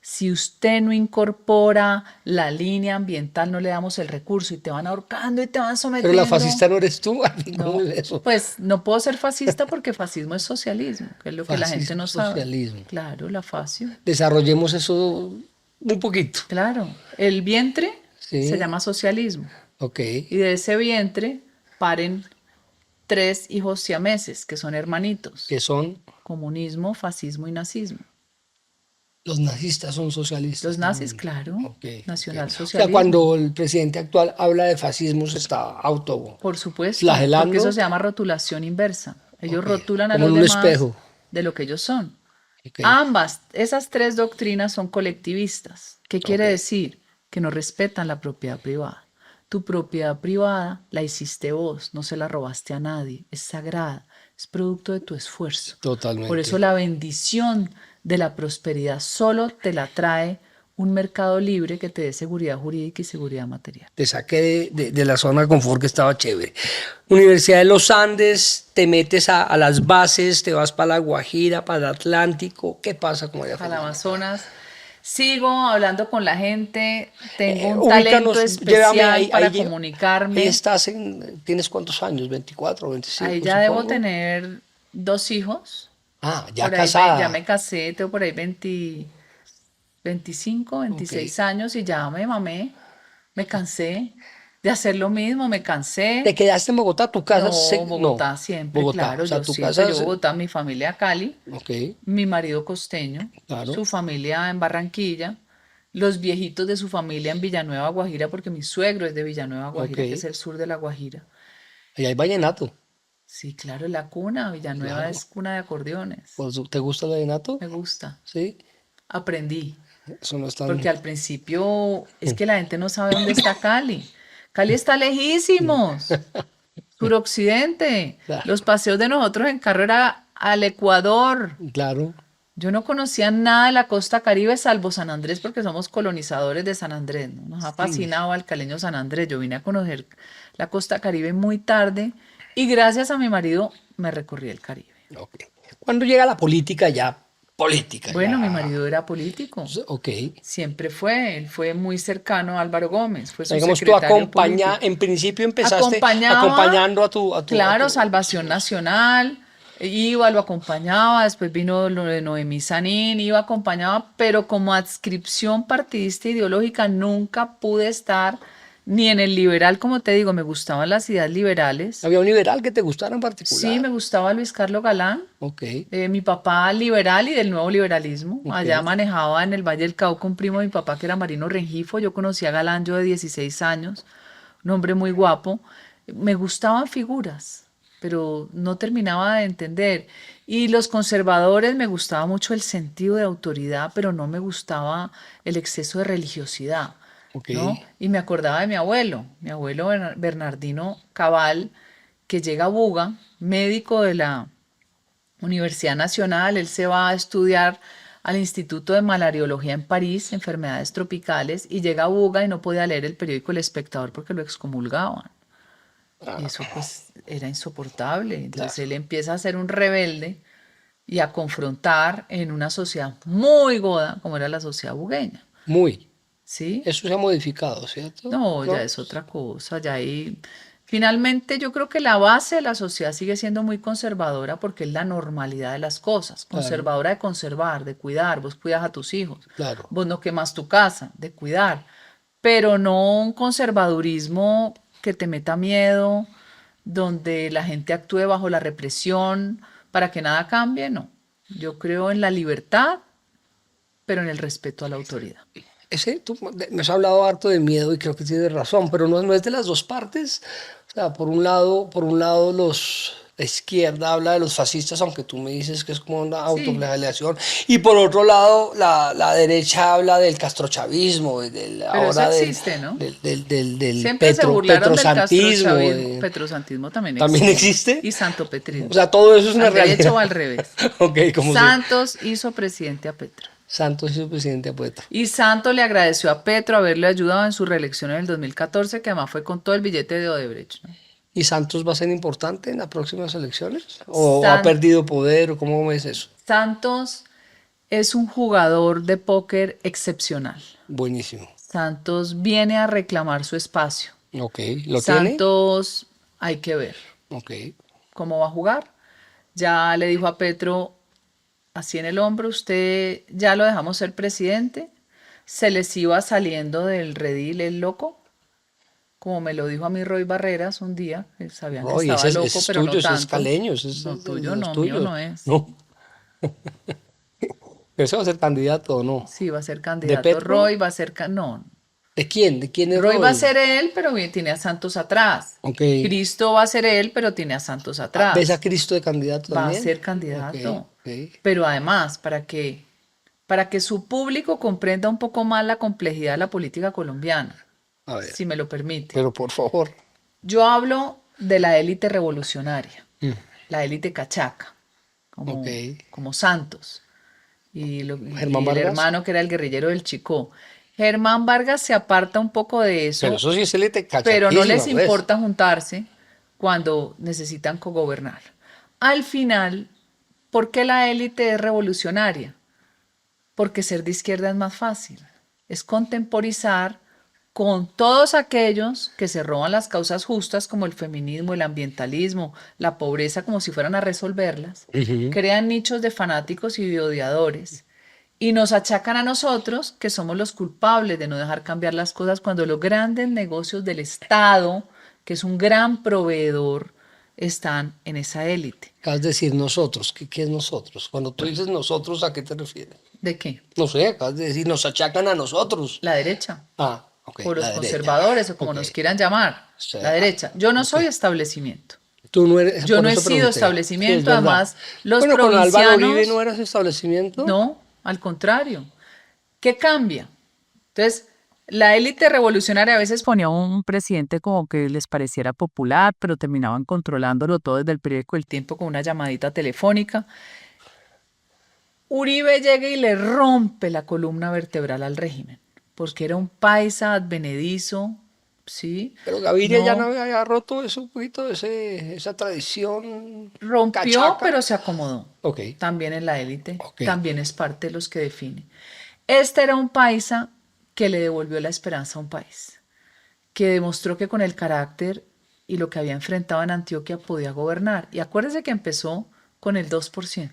Speaker 1: Si usted no incorpora la línea ambiental, no le damos el recurso y te van ahorcando y te van
Speaker 2: Pero la
Speaker 1: sometiendo.
Speaker 2: fascista no eres tú, Ani, ¿cómo
Speaker 1: No,
Speaker 2: es eso?
Speaker 1: pues no puedo ser fascista porque fascismo es socialismo, que es lo que la gente
Speaker 2: Fascismo,
Speaker 1: no sabe.
Speaker 2: socialismo.
Speaker 1: Claro, la fascio.
Speaker 2: Desarrollemos eso un poquito.
Speaker 1: Claro, el vientre se
Speaker 2: Sí,
Speaker 1: llama socialismo
Speaker 2: ok.
Speaker 1: y de ese vientre paren tres hijos siameses que son hermanitos:
Speaker 2: Que son
Speaker 1: comunismo, fascismo y nazismo.
Speaker 2: los nazistas, son
Speaker 1: Los
Speaker 2: socialistas
Speaker 1: nazis,
Speaker 2: también.
Speaker 1: claro,
Speaker 2: Ok, ok. O sea,
Speaker 1: nacionalsocialismo.
Speaker 2: cuando el presidente actual habla de fascismo, se está
Speaker 1: Por supuesto, porque eso
Speaker 2: autoflagelando.
Speaker 1: se llama rotulación inversa. Ellos
Speaker 2: Ok,
Speaker 1: rotulan a
Speaker 2: como en
Speaker 1: los
Speaker 2: un
Speaker 1: demás
Speaker 2: espejo.
Speaker 1: de lo que ellos son.
Speaker 2: Ok,
Speaker 1: Ambas, esas tres doctrinas son colectivistas. ¿Qué quiere
Speaker 2: ok.
Speaker 1: decir? Que no respetan la propiedad privada. Tu propiedad privada la hiciste vos, no se la robaste a nadie, es sagrada, es producto de tu esfuerzo. Por eso
Speaker 2: Totalmente.
Speaker 1: la bendición de la prosperidad solo te la trae un mercado libre que te dé seguridad jurídica y seguridad material.
Speaker 2: Te saqué de la zona de confort que estaba chévere. Universidad de los Andes, te metes a las bases, te vas para la Guajira, para el Atlántico. ¿Qué pasa con María
Speaker 1: Al
Speaker 2: Fernanda?
Speaker 1: Amazonas. Sigo hablando con la gente, tengo un talento
Speaker 2: Ubícanos, llévame
Speaker 1: especial
Speaker 2: ahí, ahí,
Speaker 1: para
Speaker 2: ahí
Speaker 1: comunicarme.
Speaker 2: estás ¿tienes cuántos años? 24,
Speaker 1: Ahí
Speaker 2: 25,
Speaker 1: ya debo
Speaker 2: supongo.
Speaker 1: tener dos hijos.
Speaker 2: Ah, ya
Speaker 1: Por ahí ya
Speaker 2: casada.
Speaker 1: me casé, tengo por ahí 20, 25,
Speaker 2: Ok.
Speaker 1: 26 años y ya me mamé, me cansé de hacer lo mismo, me cansé.
Speaker 2: ¿Te quedaste en Bogotá? ¿Tu casa?
Speaker 1: No,
Speaker 2: No,
Speaker 1: Bogotá siempre,
Speaker 2: Bogotá.
Speaker 1: claro,
Speaker 2: O sea,
Speaker 1: yo
Speaker 2: tu
Speaker 1: siempre,
Speaker 2: casa
Speaker 1: yo Bogotá, mi familia Cali,
Speaker 2: Ok,
Speaker 1: mi marido costeño,
Speaker 2: claro.
Speaker 1: su familia en Barranquilla, los viejitos de su familia en Villanueva, Guajira, porque mi suegro es de Villanueva,
Speaker 2: Ok.
Speaker 1: Guajira, que es el sur de la Guajira.
Speaker 2: Ahí hay vallenato.
Speaker 1: Sí, claro, es la cuna, Villanueva
Speaker 2: Claro.
Speaker 1: es cuna de acordeones.
Speaker 2: ¿Te gusta el vallenato?
Speaker 1: Me gusta,
Speaker 2: Sí.
Speaker 1: aprendí,
Speaker 2: Eso no es tan...
Speaker 1: porque al principio es que la gente no sabe dónde está Cali. Cali está lejísimos, suroccidente.
Speaker 2: Claro,
Speaker 1: Los paseos de nosotros en carro era al Ecuador.
Speaker 2: claro.
Speaker 1: Yo no conocía nada de la costa Caribe salvo San Andrés porque somos colonizadores de San Andrés, ¿no? Nos ha
Speaker 2: Sí.
Speaker 1: fascinado al caleño San Andrés. Yo vine a conocer la costa Caribe muy tarde y gracias a mi marido me recorrí el Caribe.
Speaker 2: Ok. Cuando llega la política ya, política
Speaker 1: Bueno, mi
Speaker 2: ya.
Speaker 1: marido era político,
Speaker 2: Ok.
Speaker 1: siempre fue, él fue muy cercano a Álvaro Gómez, fue
Speaker 2: O sea,
Speaker 1: su
Speaker 2: digamos, tú
Speaker 1: secretario político.
Speaker 2: en principio empezaste
Speaker 1: Acompañaba,
Speaker 2: acompañando a
Speaker 1: claro,
Speaker 2: tu...
Speaker 1: Salvación Nacional, iba, lo acompañaba, después vino lo de Noemí Sanín, iba, acompañaba, pero como adscripción partidista ideológica nunca pude estar ni en el liberal, como te digo, me gustaban las ideas liberales.
Speaker 2: ¿Había un liberal que te gustara en
Speaker 1: Sí,
Speaker 2: particular?
Speaker 1: me gustaba Luis Carlos Galán,
Speaker 2: Ok,
Speaker 1: mi papá liberal y del nuevo liberalismo.
Speaker 2: ok.
Speaker 1: Allá manejaba en el Valle del Cauca un primo de mi papá que era Marino Rengifo. Yo conocí a Galán yo de 16 años, un hombre muy guapo. Me gustaban figuras, pero no terminaba de entender. Y los conservadores me gustaba mucho el sentido de autoridad, pero no me gustaba el exceso de religiosidad,
Speaker 2: Ok.
Speaker 1: ¿no? Y me acordaba de mi abuelo Bernardino Cabal, que llega a Buga, médico de la Universidad Nacional. Él se va a estudiar al Instituto de Malariología en París, enfermedades tropicales, y llega a Buga y no podía leer el periódico El Espectador porque lo excomulgaban. Y
Speaker 2: Ah,
Speaker 1: eso pues era insoportable. Entonces
Speaker 2: claro.
Speaker 1: él empieza a ser un rebelde y a confrontar en una sociedad muy goda como era la sociedad bugueña,
Speaker 2: Muy.
Speaker 1: ¿sí?
Speaker 2: Eso se ha modificado, ¿cierto?
Speaker 1: No, ya
Speaker 2: ¿No?
Speaker 1: es otra cosa, ya ahí... Finalmente yo creo que la base de la sociedad sigue siendo muy conservadora porque es la normalidad de las cosas,
Speaker 2: Claro,
Speaker 1: conservadora de conservar, de cuidar, vos cuidas a tus hijos,
Speaker 2: claro.
Speaker 1: vos no quemas tu casa, de cuidar, pero no un conservadurismo que te meta miedo, donde la gente actúe bajo la represión para que nada cambie, no. Yo creo en la libertad, pero en el respeto a la autoridad.
Speaker 2: Ese, tú me has hablado harto de miedo y creo que tienes razón, pero no, no es de las dos partes. O sea, por un lado la izquierda habla de los fascistas, aunque tú me dices que es como una
Speaker 1: Sí,
Speaker 2: autoflagelación, y por otro lado la derecha habla del castrochavismo,
Speaker 1: pero eso
Speaker 2: ahora
Speaker 1: existe, ¿no?
Speaker 2: del
Speaker 1: Siempre se burlaron del
Speaker 2: petrosantismo.
Speaker 1: castrochavismo. Petrosantismo también
Speaker 2: ¿También
Speaker 1: existe.
Speaker 2: existe?
Speaker 1: Y
Speaker 2: O
Speaker 1: santopetrismo.
Speaker 2: sea, todo eso es una
Speaker 1: Al derecho o
Speaker 2: realidad.
Speaker 1: al revés.
Speaker 2: Ok, como se...
Speaker 1: Santos hizo presidente a Petro.
Speaker 2: Santos y su presidente a Petro.
Speaker 1: Y Santos le agradeció a Petro haberle ayudado en su reelección en el 2014, que además fue con todo el billete de Odebrecht, ¿no?
Speaker 2: ¿Y Santos va a ser importante en las próximas elecciones? ¿O ha
Speaker 1: San-
Speaker 2: perdido poder? ¿O cómo ves eso?
Speaker 1: Santos es un jugador de póker excepcional.
Speaker 2: Buenísimo.
Speaker 1: Santos viene a reclamar su espacio.
Speaker 2: Ok, ¿lo tiene?
Speaker 1: Santos, hay que ver
Speaker 2: Ok.
Speaker 1: cómo va a jugar. Ya le dijo a Petro, así en el hombro, usted ya lo dejamos ser presidente. Se les iba saliendo del redil el loco, como me lo dijo a mí Roy Barreras un día, que sabían que
Speaker 2: Roy,
Speaker 1: estaba
Speaker 2: ese
Speaker 1: loco,
Speaker 2: es
Speaker 1: pero no
Speaker 2: tuyo, ese es
Speaker 1: tanto.
Speaker 2: caleño, ese
Speaker 1: No
Speaker 2: es de
Speaker 1: tuyo,
Speaker 2: los
Speaker 1: no, mío
Speaker 2: tuyos.
Speaker 1: no es.
Speaker 2: No, pero ese va a ser candidato o no.
Speaker 1: Sí, va a ser
Speaker 2: ¿De
Speaker 1: candidato.
Speaker 2: Petro?
Speaker 1: Roy va a ser... No,
Speaker 2: ¿De quién? ¿De quién es
Speaker 1: Roy va a
Speaker 2: Roy?
Speaker 1: ser él, pero bien, tiene a Santos atrás.
Speaker 2: Ok.
Speaker 1: Cristo va a ser él, pero tiene a Santos
Speaker 2: Ah, ¿ves a
Speaker 1: atrás.
Speaker 2: Cristo de candidato
Speaker 1: Va a
Speaker 2: también?
Speaker 1: ser
Speaker 2: Ok,
Speaker 1: candidato.
Speaker 2: ok.
Speaker 1: Pero además, para que su público comprenda un poco más la complejidad de la política colombiana,
Speaker 2: A ver,
Speaker 1: si me lo permite.
Speaker 2: pero por favor.
Speaker 1: Yo hablo de la élite revolucionaria,
Speaker 2: Mm,
Speaker 1: la élite cachaca,
Speaker 2: ok.
Speaker 1: como Santos
Speaker 2: Germán
Speaker 1: y el
Speaker 2: Vargas.
Speaker 1: hermano que era el guerrillero del Chicó. Germán Vargas se aparta un poco de
Speaker 2: Pero
Speaker 1: eso,
Speaker 2: eso sí es élite
Speaker 1: pero no
Speaker 2: cachaquísima,
Speaker 1: les
Speaker 2: pues.
Speaker 1: importa juntarse cuando necesitan cogobernar. Al final, ¿por qué la élite es revolucionaria? Porque ser de izquierda es más fácil. Es contemporizar con todos aquellos que se roban las causas justas como el feminismo, el ambientalismo, la pobreza como si fueran a resolverlas,
Speaker 2: Ujú.
Speaker 1: crean nichos de fanáticos y de odiadores y nos achacan a nosotros que somos los culpables de no dejar cambiar las cosas cuando los grandes negocios del Estado, que es un gran proveedor, están en esa élite.
Speaker 2: Acabas de decir nosotros. ¿Qué es nosotros? Cuando tú dices nosotros, ¿a qué te refieres?
Speaker 1: ¿De qué?
Speaker 2: No sé, acabas de decir, nos achacan a nosotros.
Speaker 1: La derecha.
Speaker 2: Ah, ok,
Speaker 1: O los
Speaker 2: la derecha.
Speaker 1: conservadores, o como
Speaker 2: Ok.
Speaker 1: nos quieran llamar,
Speaker 2: O sea,
Speaker 1: la derecha. Yo no
Speaker 2: ok.
Speaker 1: soy establecimiento.
Speaker 2: Tú no eres,
Speaker 1: Yo
Speaker 2: por
Speaker 1: no he
Speaker 2: eso
Speaker 1: sido
Speaker 2: pregunté. Sí, es
Speaker 1: establecimiento,
Speaker 2: verdad.
Speaker 1: además los
Speaker 2: Bueno, con Álvaro Uribe no
Speaker 1: provincianos,
Speaker 2: eras establecimiento.
Speaker 1: no, al contrario. ¿Qué cambia? Entonces, la élite revolucionaria a veces ponía un presidente como que les pareciera popular, pero terminaban controlándolo todo desde el periódico El Tiempo con una llamadita telefónica. Uribe llega y le rompe la columna vertebral al régimen, porque era un paisa advenedizo, ¿sí?
Speaker 2: Pero Gaviria ya no
Speaker 1: No
Speaker 2: había roto eso, un poquito esa tradición
Speaker 1: rompió,
Speaker 2: cachaca.
Speaker 1: pero se acomodó.
Speaker 2: Ok,
Speaker 1: También en la élite,
Speaker 2: ok.
Speaker 1: también es parte de los que define. Este era un paisa que le devolvió la esperanza a un país, que demostró que con el carácter y lo que había enfrentado en Antioquia podía gobernar. Y acuérdese que empezó con el 2%.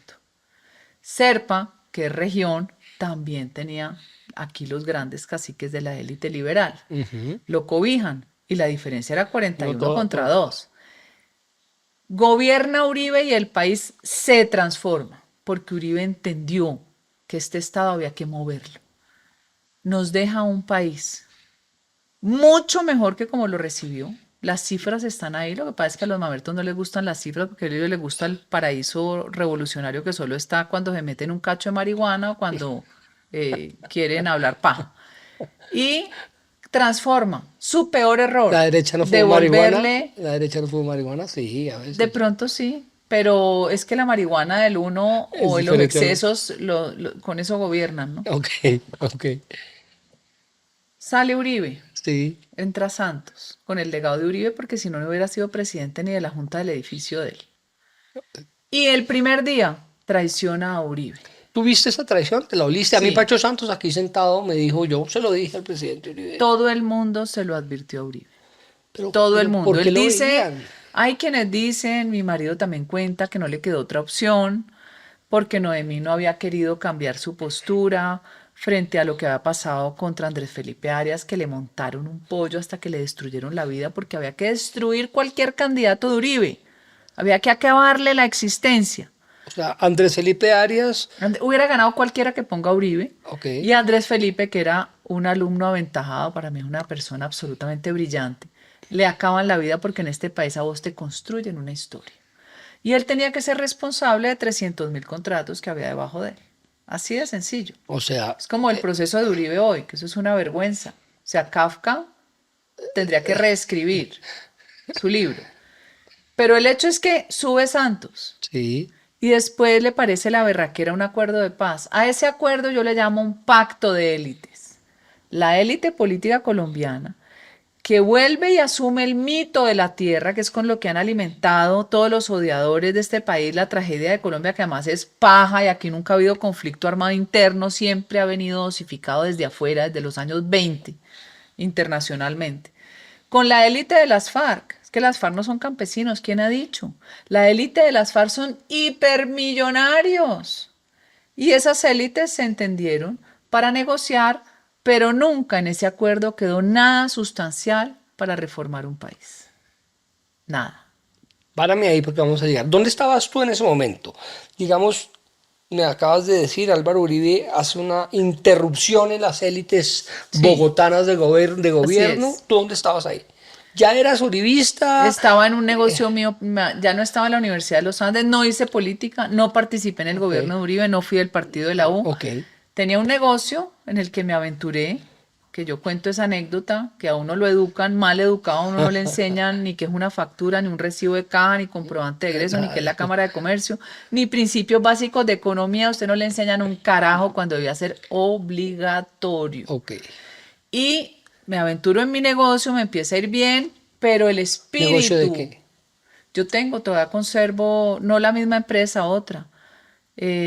Speaker 1: Serpa, que es región, también tenía aquí los grandes caciques de la élite liberal.
Speaker 2: Ujú.
Speaker 1: Lo cobijan y la diferencia era
Speaker 2: No
Speaker 1: 41
Speaker 2: todo,
Speaker 1: contra 2. Gobierna Uribe y el país se transforma porque Uribe entendió que este Estado había que moverlo. Nos deja un país mucho mejor que como lo recibió. Las cifras están ahí. Lo que pasa es que a los mamertos no les gustan las cifras porque a ellos les gusta el paraíso revolucionario que solo está cuando se meten un cacho de marihuana o cuando quieren hablar paja. Y transforma su peor
Speaker 2: La
Speaker 1: error,
Speaker 2: derecha no fue marihuana.
Speaker 1: devolverle,
Speaker 2: La derecha no fue marihuana, sí, a
Speaker 1: de
Speaker 2: veces.
Speaker 1: pronto sí, pero es que la marihuana del uno
Speaker 2: Es
Speaker 1: o los
Speaker 2: diferente.
Speaker 1: excesos con eso gobiernan, ¿no?
Speaker 2: Ok, ok.
Speaker 1: Sale Uribe,
Speaker 2: Sí.
Speaker 1: entra Santos con el legado de Uribe porque si no, no hubiera sido presidente ni de la junta del edificio de él. Y el primer día traiciona a Uribe.
Speaker 2: ¿Tú viste esa traición? ¿Te la oliste? A mí
Speaker 1: Sí.
Speaker 2: Pacho Santos aquí sentado me dijo, yo se lo dije al presidente Uribe.
Speaker 1: Todo el mundo se lo advirtió a Uribe.
Speaker 2: Pero,
Speaker 1: Todo el
Speaker 2: pero
Speaker 1: mundo.
Speaker 2: ¿por qué
Speaker 1: Él
Speaker 2: lo
Speaker 1: dice,
Speaker 2: veían?
Speaker 1: hay quienes dicen, mi marido también cuenta que no le quedó otra opción, porque Noemí no había querido cambiar su postura frente a lo que había pasado contra Andrés Felipe Arias, que le montaron un pollo hasta que le destruyeron la vida, porque había que destruir cualquier candidato de Uribe. Había que acabarle la existencia.
Speaker 2: O sea, Andrés Felipe Arias,
Speaker 1: Hubiera ganado cualquiera que ponga a Uribe.
Speaker 2: ok,
Speaker 1: Y Andrés Felipe, que era un alumno aventajado, para mí es una persona absolutamente brillante, le acaban la vida porque en este país a vos te construyen una historia. Y él tenía que ser responsable de 300.000 contratos que había debajo de él. Así de sencillo.
Speaker 2: o sea,
Speaker 1: Es como el proceso de Uribe hoy, que eso es una vergüenza. O sea, Kafka tendría que reescribir su libro. Pero el hecho es que sube Santos
Speaker 2: sí,
Speaker 1: y después le parece la berraquera un acuerdo de paz. A ese acuerdo yo le llamo un pacto de élites. La élite política colombiana que vuelve y asume el mito de la tierra, que es con lo que han alimentado todos los odiadores de este país, la tragedia de Colombia, que además es paja y aquí nunca ha habido conflicto armado interno, siempre ha venido dosificado desde afuera, desde los años 20, internacionalmente. Con la élite de las FARC, es que las FARC no son campesinos, ¿quién ha dicho? La élite de las FARC son hipermillonarios. Y esas élites se entendieron para negociar, pero nunca en ese acuerdo quedó nada sustancial para reformar un país. Nada.
Speaker 2: párame ahí porque vamos a llegar. ¿Dónde estabas tú en ese momento? Digamos, me acabas de decir, Álvaro Uribe hace una interrupción en las élites
Speaker 1: Sí,
Speaker 2: bogotanas de
Speaker 1: así
Speaker 2: gobierno.
Speaker 1: es.
Speaker 2: ¿Tú dónde estabas ahí? ¿Ya eras uribista?
Speaker 1: Estaba en un negocio mío, ya no estaba en la Universidad de los Andes, no hice política, no participé en el
Speaker 2: Ok,
Speaker 1: gobierno de Uribe, no fui del partido de la U.
Speaker 2: ok,
Speaker 1: Tenía un negocio en el que me aventuré, que yo cuento esa anécdota, que a uno lo educan, mal educado, a uno no le enseñan ni que es una factura, ni un recibo de caja, ni comprobante de egreso, ni que es la
Speaker 2: claro,
Speaker 1: Cámara de Comercio, ni principios básicos de economía, a usted no le enseñan un carajo cuando debía ser obligatorio.
Speaker 2: ok.
Speaker 1: Y me aventuro en mi negocio, me empieza a ir bien, pero el
Speaker 2: ¿Negocio de
Speaker 1: espíritu,
Speaker 2: qué?
Speaker 1: yo tengo, todavía conservo, no la misma empresa, otra.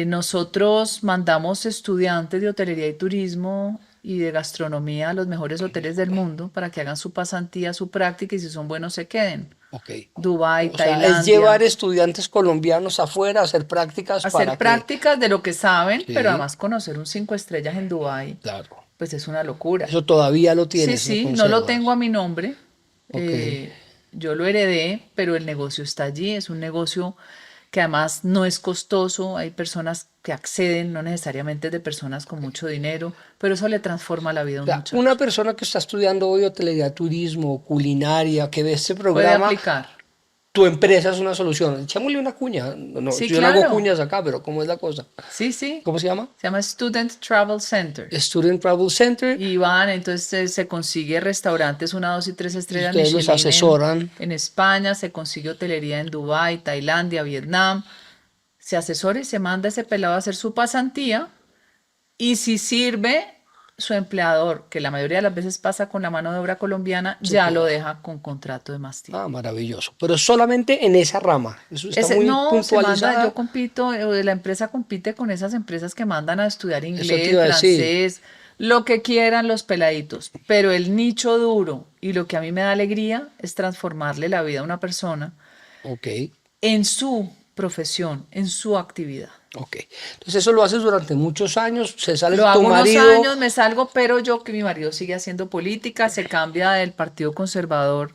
Speaker 1: Nosotros mandamos estudiantes de hotelería y turismo y de gastronomía a los mejores hoteles del mundo para que hagan su pasantía, su práctica y si son buenos se queden.
Speaker 2: Ok.
Speaker 1: Dubái,
Speaker 2: O sea, es llevar
Speaker 1: Tailandia,
Speaker 2: estudiantes colombianos afuera a hacer prácticas
Speaker 1: hacer
Speaker 2: para que...
Speaker 1: prácticas de lo que saben, pero
Speaker 2: Sí,
Speaker 1: además conocer un 5 estrellas en Dubái,
Speaker 2: claro.
Speaker 1: pues es una locura.
Speaker 2: Eso todavía lo
Speaker 1: Sí,
Speaker 2: tienes, lo
Speaker 1: sí, no lo tengo
Speaker 2: conservas.
Speaker 1: a mi nombre.
Speaker 2: Ok.
Speaker 1: Yo lo heredé, pero el negocio está allí. Es un negocio que además no es costoso. Hay personas que acceden, no necesariamente de personas con mucho dinero, pero eso le transforma la vida a
Speaker 2: O
Speaker 1: un
Speaker 2: sea, una
Speaker 1: muchacho.
Speaker 2: persona que está estudiando hoy hotelería, turismo, culinaria, que ve este
Speaker 1: Puede
Speaker 2: programa,
Speaker 1: aplicar.
Speaker 2: tu empresa es una ssolución. Echémosle una cuña. No, no,
Speaker 1: Sí,
Speaker 2: yo no hago
Speaker 1: claro.
Speaker 2: cuñas acá, pero ¿cómo es la cosa?
Speaker 1: Sí, sí.
Speaker 2: ¿Cómo se llama?
Speaker 1: Se llama Student Travel Center.
Speaker 2: Student Travel Center.
Speaker 1: Y van, entonces se consigue restaurantes 1, 2 y 3 estrellas
Speaker 2: Ustedes los
Speaker 1: Michelin
Speaker 2: asesoran.
Speaker 1: en España, se consigue hotelería en Dubái, Tailandia, Vietnam. Se asesora y se manda ese pelado a hacer su pasantía y si sirve, su empleador, que la mayoría de las veces pasa con la mano de obra colombiana,
Speaker 2: Se
Speaker 1: ya lo
Speaker 2: queda.
Speaker 1: deja con contrato de más tiempo.
Speaker 2: Ah, maravilloso. Pero solamente en esa rama. Eso está
Speaker 1: Ese,
Speaker 2: muy
Speaker 1: no, se manda, yo
Speaker 2: puntualizada.
Speaker 1: compito, la empresa compite con esas empresas que mandan a estudiar
Speaker 2: Eso te
Speaker 1: inglés,
Speaker 2: iba a decir.
Speaker 1: francés, lo que quieran los peladitos, pero el nicho duro y lo que a mí me da alegría es transformarle la vida a una persona
Speaker 2: Ok,
Speaker 1: en su profesión, en su actividad.
Speaker 2: ok. Entonces eso lo haces durante muchos años. Se sale
Speaker 1: Lo
Speaker 2: tu
Speaker 1: hago unos
Speaker 2: marido.
Speaker 1: años, me salgo, pero yo que mi marido sigue haciendo política, se cambia del Partido Conservador.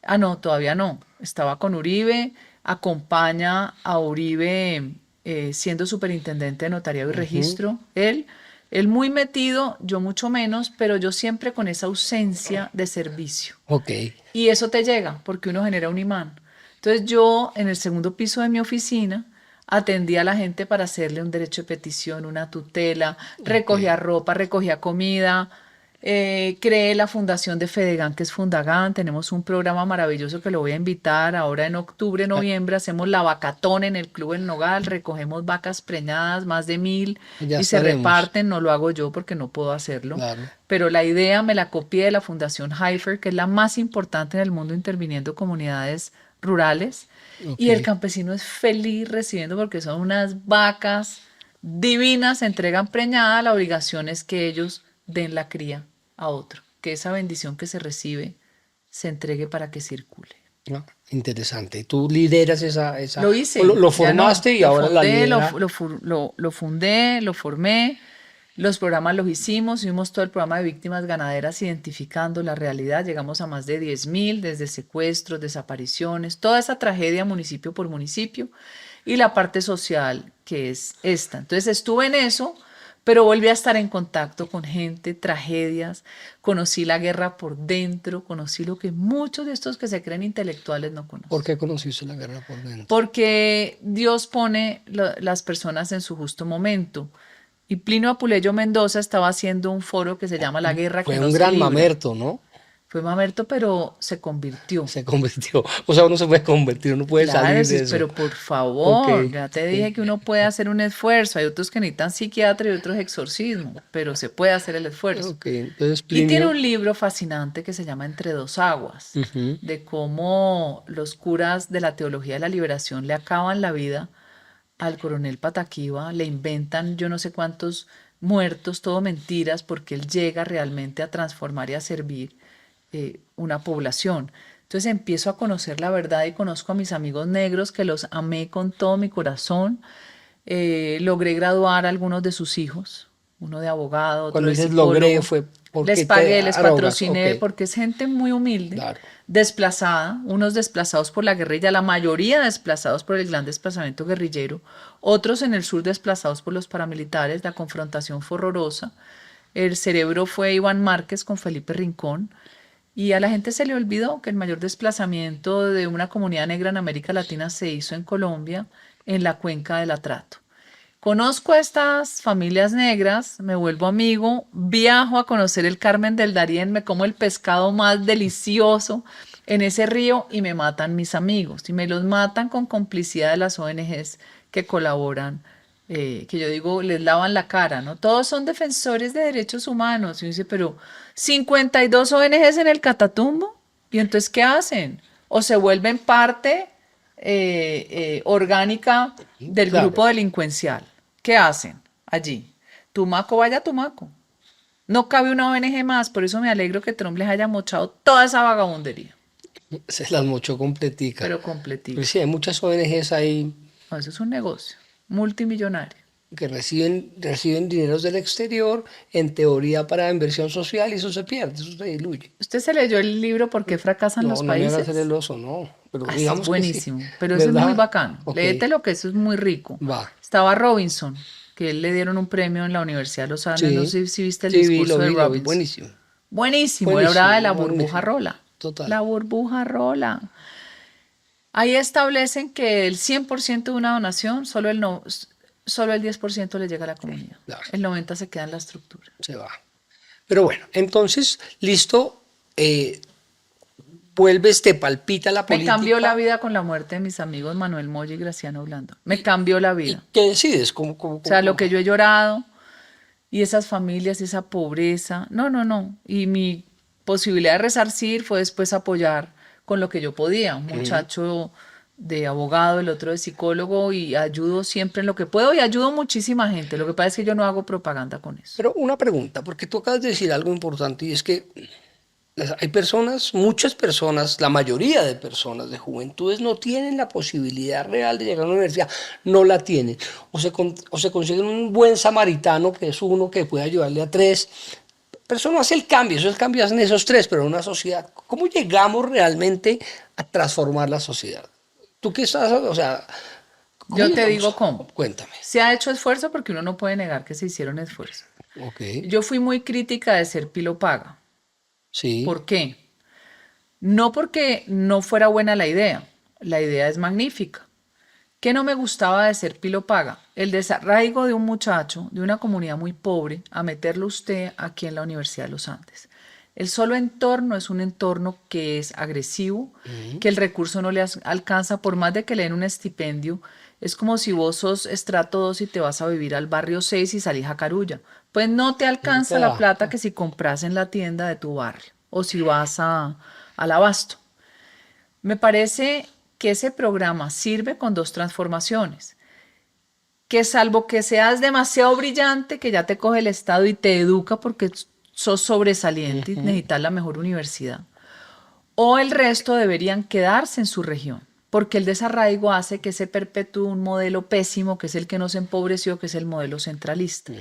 Speaker 1: Ah, no, todavía no. Estaba con Uribe, acompaña a Uribe siendo superintendente de notariado y
Speaker 2: Ujú,
Speaker 1: registro. Él muy metido, yo mucho menos, pero yo siempre con esa ausencia de servicio.
Speaker 2: ok,
Speaker 1: Y eso te llega porque uno genera un imán. Entonces yo en el segundo piso de mi oficina atendía a la gente para hacerle un derecho de petición, una tutela,
Speaker 2: ok.
Speaker 1: recogía ropa, recogía comida, creé la fundación de Fedegan, que es Fundagan, tenemos un programa maravilloso que lo voy a invitar ahora en octubre,
Speaker 2: Ah,
Speaker 1: noviembre, hacemos la vacatón en el Club El Nogal, recogemos vacas preñadas, más de 1.000,
Speaker 2: ya
Speaker 1: y se
Speaker 2: estaremos.
Speaker 1: reparten, no lo hago yo porque no puedo hacerlo,
Speaker 2: Claro.
Speaker 1: pero la idea me la copié de la Fundación Heifer, que es la más importante en el mundo interviniendo comunidades rurales
Speaker 2: Ok.
Speaker 1: y el campesino es feliz recibiendo porque son unas vacas divinas, se entregan preñadas, la obligación es que ellos den la cría a otro, que esa bendición que se recibe se entregue para que circule.
Speaker 2: Ah, interesante. Tú lideras
Speaker 1: Lo
Speaker 2: o lo,
Speaker 1: hice,
Speaker 2: lo
Speaker 1: ya no,
Speaker 2: formaste y
Speaker 1: lo
Speaker 2: ahora la
Speaker 1: fundé,
Speaker 2: lidera.
Speaker 1: lo fundé, lo formé, los programas los hicimos todo el programa de víctimas ganaderas identificando la realidad, llegamos a más de 10.000, desde secuestros, desapariciones, toda esa tragedia municipio por municipio y la parte social que es esta. Entonces estuve en eso, pero volví a estar en contacto con gente, tragedias, conocí la guerra por dentro, conocí lo que muchos de estos que se creen intelectuales no
Speaker 2: ¿Por
Speaker 1: conocen.
Speaker 2: qué conociste la guerra por dentro?
Speaker 1: Porque Dios pone las personas en su justo momento. Y Plinio Apuleyo Mendoza estaba haciendo un foro que se llama La guerra que
Speaker 2: Fue
Speaker 1: no
Speaker 2: un
Speaker 1: se
Speaker 2: gran
Speaker 1: libra.
Speaker 2: mamerto, ¿no?
Speaker 1: Fue mamerto, pero se convirtió.
Speaker 2: Se convirtió. O sea, uno se puede convertir, uno puede
Speaker 1: Claro,
Speaker 2: salir
Speaker 1: sí,
Speaker 2: de eso.
Speaker 1: pero por
Speaker 2: Ok.
Speaker 1: favor, ya te dije que uno puede hacer un esfuerzo. Hay otros que necesitan psiquiatra y otros exorcismo, pero se puede hacer el esfuerzo.
Speaker 2: Ok. Entonces,
Speaker 1: Y tiene
Speaker 2: Plinio.
Speaker 1: un libro fascinante que se llama Entre dos aguas,
Speaker 2: Ujú.
Speaker 1: de cómo los curas de la teología de la liberación le acaban la vida al coronel Pataquiva, le inventan yo no sé cuántos muertos, todo mentiras, porque él llega realmente a transformar y a servir una población. Entonces empiezo a conocer la verdad y conozco a mis amigos negros que los amé con todo mi corazón. Logré graduar a algunos de sus hijos, uno de abogado, otro
Speaker 2: Cuando
Speaker 1: de
Speaker 2: dices logré
Speaker 1: psicólogo.
Speaker 2: fue
Speaker 1: Les
Speaker 2: porque te
Speaker 1: pagué, les
Speaker 2: arrogas. Ok.
Speaker 1: patrociné, porque es gente muy humilde,
Speaker 2: Claro.
Speaker 1: desplazada, unos desplazados por la guerrilla, la mayoría desplazados por el gran desplazamiento guerrillero, otros en el sur desplazados por los paramilitares, la confrontación fue horrorosa. El cerebro fue Iván Márquez con Felipe Rincón. Y a la gente se le olvidó que el mayor desplazamiento de una comunidad negra en América Latina se hizo en Colombia, en la cuenca del Atrato. Conozco a estas familias negras, me vuelvo amigo, viajo a conocer el Carmen del Darién, me como el pescado más delicioso en ese río y me matan mis amigos. Y me los matan con complicidad de las ONGs que colaboran, que yo digo, les lavan la cara, ¿no? Todos son defensores de derechos humanos. Y uno dice, pero 52 ONGs en el Catatumbo, ¿y entonces qué hacen? O se vuelven parte orgánica del
Speaker 2: Claro.
Speaker 1: grupo delincuencial. ¿Qué hacen allí? Tumaco, vaya Tumaco. No cabe una ONG más, por eso me alegro que Trump les haya mochado toda esa vagabundería,
Speaker 2: Se las mochó completica.
Speaker 1: pero
Speaker 2: Pues
Speaker 1: completica.
Speaker 2: sí, hay muchas ONGs ahí
Speaker 1: No, eso es un negocio multimillonario.
Speaker 2: que reciben dineros del exterior, en teoría para inversión social, y eso se pierde, eso se diluye.
Speaker 1: ¿Usted se leyó el libro ¿Por qué fracasan
Speaker 2: No,
Speaker 1: los
Speaker 2: no me hagas hacer
Speaker 1: países?
Speaker 2: el oso, no. Pero
Speaker 1: Ah, ese es
Speaker 2: digamos que sí.
Speaker 1: buenísimo, pero ese es muy
Speaker 2: ¿Verdad?
Speaker 1: bacano.
Speaker 2: Ok,
Speaker 1: Léetelo que eso es muy rico.
Speaker 2: va.
Speaker 1: Estaba Robinson, que él le dieron un premio en la Universidad de los Andes. No
Speaker 2: Sí,
Speaker 1: sé si viste el
Speaker 2: sí,
Speaker 1: discurso de
Speaker 2: lo vi.
Speaker 1: Robinson.
Speaker 2: Buenísimo.
Speaker 1: Buenísimo, él hablaba de la
Speaker 2: Buenísimo,
Speaker 1: burbuja
Speaker 2: buenísimo.
Speaker 1: rola.
Speaker 2: Total.
Speaker 1: La burbuja rola. Ahí establecen que el 100% de una donación, solo el 10% le llega a la comunidad.
Speaker 2: Claro,
Speaker 1: El 90% se queda en la estructura.
Speaker 2: se va. Pero bueno, entonces, listo, vuelves, te palpita la
Speaker 1: Me cambió la
Speaker 2: política.
Speaker 1: vida con la muerte de mis amigos Manuel Moya y Graciano Blando. Me cambió la
Speaker 2: ¿Y
Speaker 1: vida.
Speaker 2: qué decides?
Speaker 1: O sea, lo que yo he llorado y esas familias, esa pobreza. No, no, no. Y mi posibilidad de resarcir fue después apoyar con lo que yo podía. Un muchacho de abogado, el otro de psicólogo y ayudo siempre en lo que puedo y ayudo muchísima gente. Lo que pasa es que yo no hago propaganda con eso.
Speaker 2: Pero una pregunta, porque tú acabas de decir algo importante y es que hay personas, muchas personas, la mayoría de personas de juventudes no tienen la posibilidad real de llegar a la universidad, no la tienen. O se consiguen un buen samaritano, que es uno que puede ayudarle a tres, pero eso no hace el cambio, eso es el cambio hacen esos tres, pero en una sociedad. ¿Cómo llegamos realmente a transformar la sociedad? ¿Tú qué estás, o sea, cómo
Speaker 1: Yo te
Speaker 2: llegamos?
Speaker 1: digo cómo.
Speaker 2: Cuéntame.
Speaker 1: Se ha hecho esfuerzo porque uno no puede negar que se hicieron esfuerzos.
Speaker 2: Ok,
Speaker 1: Yo fui muy crítica de ser pilo paga.
Speaker 2: sí,
Speaker 1: ¿Por qué? No porque no fuera buena la idea es magnífica. ¿Qué no me gustaba de ser pilo paga? El desarraigo de un muchacho de una comunidad muy pobre a meterlo usted aquí en la Universidad de los Andes. El solo entorno es un entorno que es agresivo, que el recurso no le alcanza, por más de que le den un estipendio. Es como si vos sos estrato 2 y te vas a vivir al barrio 6 y salís a Carulla. Pues no te
Speaker 2: no te
Speaker 1: alcanza la
Speaker 2: da.
Speaker 1: plata que si compras en la tienda de tu barrio o si vas al abasto. Me parece que ese programa sirve con dos transformaciones. Que salvo que seas demasiado brillante, que ya te coge el Estado y te educa porque sos sobresaliente y necesitas la mejor universidad. O el resto deberían quedarse en su región, porque el desarraigo hace que se perpetúe un modelo pésimo, que es el que nos empobreció, que es el modelo centralista.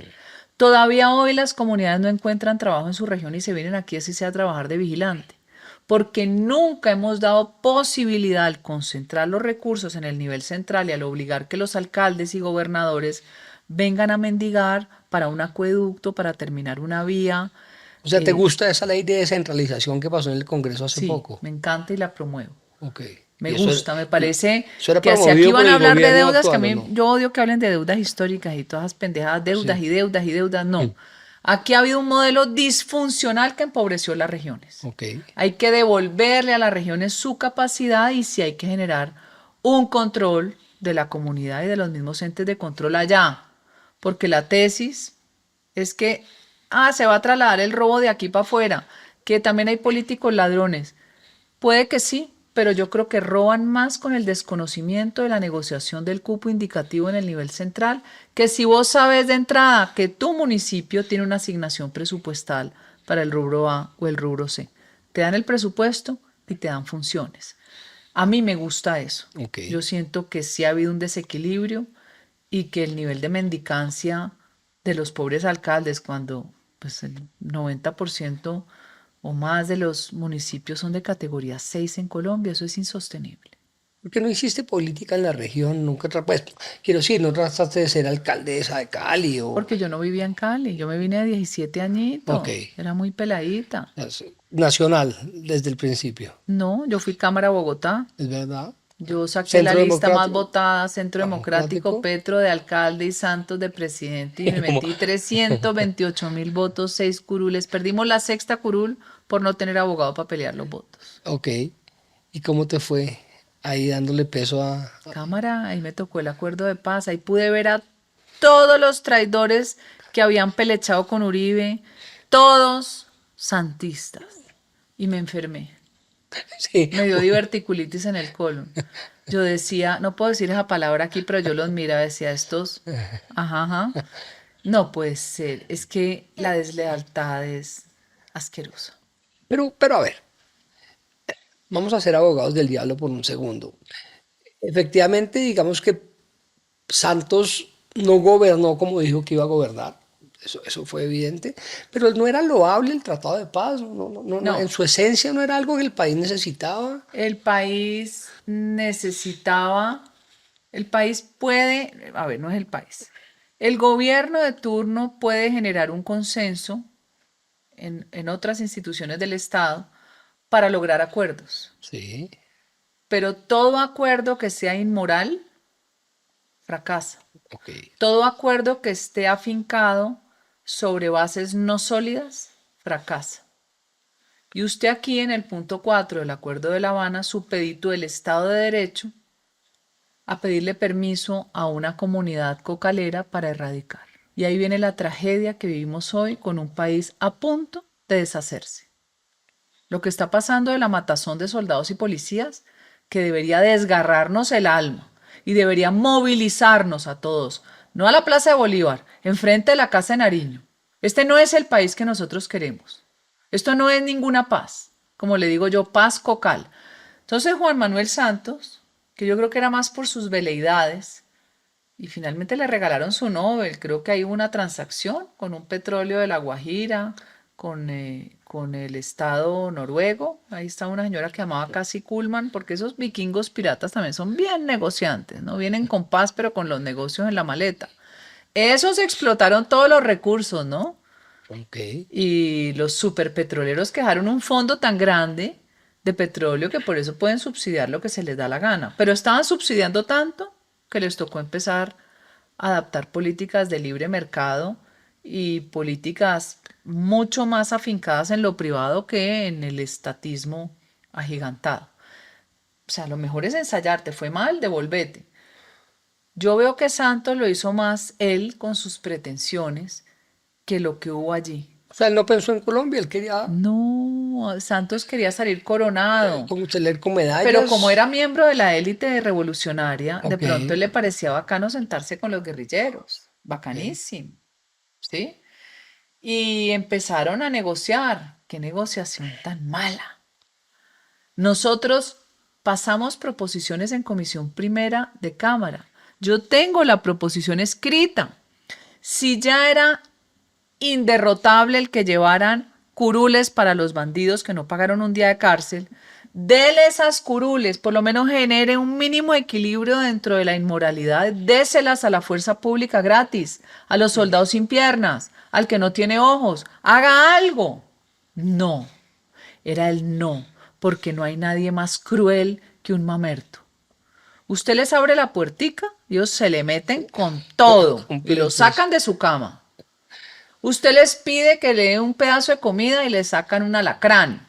Speaker 1: Todavía hoy las comunidades no encuentran trabajo en su región y se vienen aquí así sea a trabajar de vigilante, porque nunca hemos dado posibilidad al concentrar los recursos en el nivel central y al obligar que los alcaldes y gobernadores vengan a mendigar para un acueducto, para terminar una vía.
Speaker 2: O sea, ¿te gusta esa ley de descentralización que pasó en el Congreso hace
Speaker 1: Sí,
Speaker 2: poco?
Speaker 1: me encanta y la promuevo.
Speaker 2: Ok.
Speaker 1: Me
Speaker 2: ¿Y
Speaker 1: gusta, me parece
Speaker 2: eso era
Speaker 1: que si aquí
Speaker 2: promovido por
Speaker 1: van a
Speaker 2: el
Speaker 1: hablar de
Speaker 2: gobierno
Speaker 1: deudas, que a
Speaker 2: actual o
Speaker 1: mí
Speaker 2: no?
Speaker 1: yo odio que hablen de deudas históricas y todas esas pendejadas, deudas
Speaker 2: Sí.
Speaker 1: y deudas y deudas, no. Aquí ha habido un modelo disfuncional que empobreció las regiones.
Speaker 2: Ok.
Speaker 1: Hay que devolverle a las regiones su capacidad y sí hay que generar un control de la comunidad y de los mismos entes de control allá. Porque la tesis es que, se va a trasladar el robo de aquí para afuera, que también hay políticos ladrones. Puede que sí, pero yo creo que roban más con el desconocimiento de la negociación del cupo indicativo en el nivel central, que si vos sabes de entrada que tu municipio tiene una asignación presupuestal para el rubro A o el rubro C. Te dan el presupuesto y te dan funciones. A mí me gusta eso.
Speaker 2: Ok.
Speaker 1: Yo siento que sí ha habido un desequilibrio y que el nivel de mendicancia de los pobres alcaldes, cuando pues, el 90% o más de los municipios son de categoría 6 en Colombia, eso es insostenible.
Speaker 2: ¿Por qué no hiciste política en la región? Nunca, pues, quiero decir, no trataste de ser alcaldesa de Cali o...
Speaker 1: Porque yo no vivía en Cali, yo me vine de 17
Speaker 2: Ok.
Speaker 1: añitos, era muy peladita.
Speaker 2: Nacional, desde el principio.
Speaker 1: No, yo fui Cámara Bogotá,
Speaker 2: ¿Es verdad?
Speaker 1: yo saqué la
Speaker 2: Centro
Speaker 1: lista más
Speaker 2: Democrático.
Speaker 1: votada, Centro Democrático,
Speaker 2: Democrático.
Speaker 1: Petro de alcalde y Santos de presidente, y me
Speaker 2: Como-
Speaker 1: metí 328.000 votos, 6 curules. Perdimos la sexta curul por no tener abogado para pelear los votos.
Speaker 2: Ok. ¿Y cómo te fue ahí dándole peso a...
Speaker 1: Cámara, ahí me tocó el acuerdo de paz, ahí pude ver a todos los traidores que habían pelechado con Uribe, todos santistas, y me enfermé.
Speaker 2: Sí.
Speaker 1: Me dio diverticulitis en el colon. Yo decía, no puedo decir esa palabra aquí, pero yo los miraba, decía, estos, ajá, ajá, no puede ser, es que la deslealtad es asquerosa.
Speaker 2: Pero a ver, vamos a ser abogados del diablo por un segundo. Efectivamente, digamos que Santos no gobernó como dijo que iba a gobernar. Eso fue evidente. Pero no era loable el Tratado de Paz. En
Speaker 1: No,
Speaker 2: su esencia no era algo que el país necesitaba.
Speaker 1: el país necesitaba, el país puede, a ver, no es el país. El gobierno de turno puede generar un consenso en otras instituciones del Estado para lograr acuerdos,
Speaker 2: Sí,
Speaker 1: pero todo acuerdo que sea inmoral fracasa.
Speaker 2: ok.
Speaker 1: Todo acuerdo que esté afincado sobre bases no sólidas fracasa. Y usted aquí en el punto 4 del Acuerdo de La Habana supeditó el Estado de Derecho a pedirle permiso a una comunidad cocalera para erradicar. Y ahí viene la tragedia que vivimos hoy con un país a punto de deshacerse. Lo que está pasando de la matazón de soldados y policías, que debería desgarrarnos el alma y debería movilizarnos a todos, no a la Plaza de Bolívar, enfrente de la Casa de Nariño. Este no es el país que nosotros queremos. Esto no es ninguna paz, como le digo yo, paz cocal. Entonces Juan Manuel Santos, que yo creo que era más por sus veleidades, y finalmente le regalaron su Nobel. Creo que hay una transacción con un petróleo de La Guajira, con el Estado noruego. Ahí está una señora que llamaba Cassie Kullman, porque esos vikingos piratas también son bien negociantes, ¿no? Vienen con paz, pero con los negocios en la maleta. Esos explotaron todos los recursos, ¿no?
Speaker 2: Ok.
Speaker 1: Y los superpetroleros dejaron un fondo tan grande de petróleo que por eso pueden subsidiar lo que se les da la gana. Pero estaban subsidiando tanto que les tocó empezar a adaptar políticas de libre mercado y políticas mucho más afincadas en lo privado que en el estatismo agigantado. O sea, lo mejor es ensayar, te fue mal, devolvete. Yo veo que Santos lo hizo más él con sus pretensiones que lo que hubo allí.
Speaker 2: O sea, él no pensó en Colombia, él quería
Speaker 1: No, Santos quería salir coronado,
Speaker 2: como tener con
Speaker 1: pero como
Speaker 2: medallas.
Speaker 1: era miembro de la élite revolucionaria, de
Speaker 2: Ok,
Speaker 1: pronto él le parecía bacano sentarse con los guerrilleros.
Speaker 2: ok.
Speaker 1: Bacanísimo, ¿sí? Y empezaron a negociar. Qué negociación tan mala. Nosotros pasamos proposiciones en comisión primera de Cámara. Yo tengo la proposición escrita. Si ya era inderrotable el que llevaran curules para los bandidos que no pagaron un día de cárcel, dele esas curules, por lo menos genere un mínimo equilibrio dentro de la inmoralidad, déselas a la fuerza pública gratis, a los soldados sin piernas, al que no tiene ojos, haga algo. No, era el no, porque no hay nadie más cruel que un mamerto. Usted les abre la puertica, ellos se le meten con todo y lo
Speaker 2: Completos.
Speaker 1: sacan de su cama. Usted les pide que le dé un pedazo de comida y le sacan un alacrán.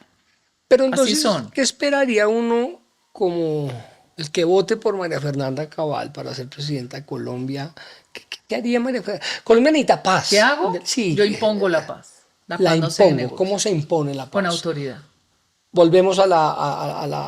Speaker 2: Pero
Speaker 1: Así
Speaker 2: entonces,
Speaker 1: son.
Speaker 2: ¿qué esperaría uno como el que vote por María Fernanda Cabal para ser presidenta de Colombia? ¿Qué haría María Fernanda? Colombia necesita
Speaker 1: ¿Qué
Speaker 2: paz.
Speaker 1: hago?
Speaker 2: Sí,
Speaker 1: Yo impongo la paz. La
Speaker 2: la
Speaker 1: paz no se
Speaker 2: impongo.
Speaker 1: negocia.
Speaker 2: ¿Cómo se impone la
Speaker 1: Con
Speaker 2: paz?
Speaker 1: autoridad.
Speaker 2: Volvemos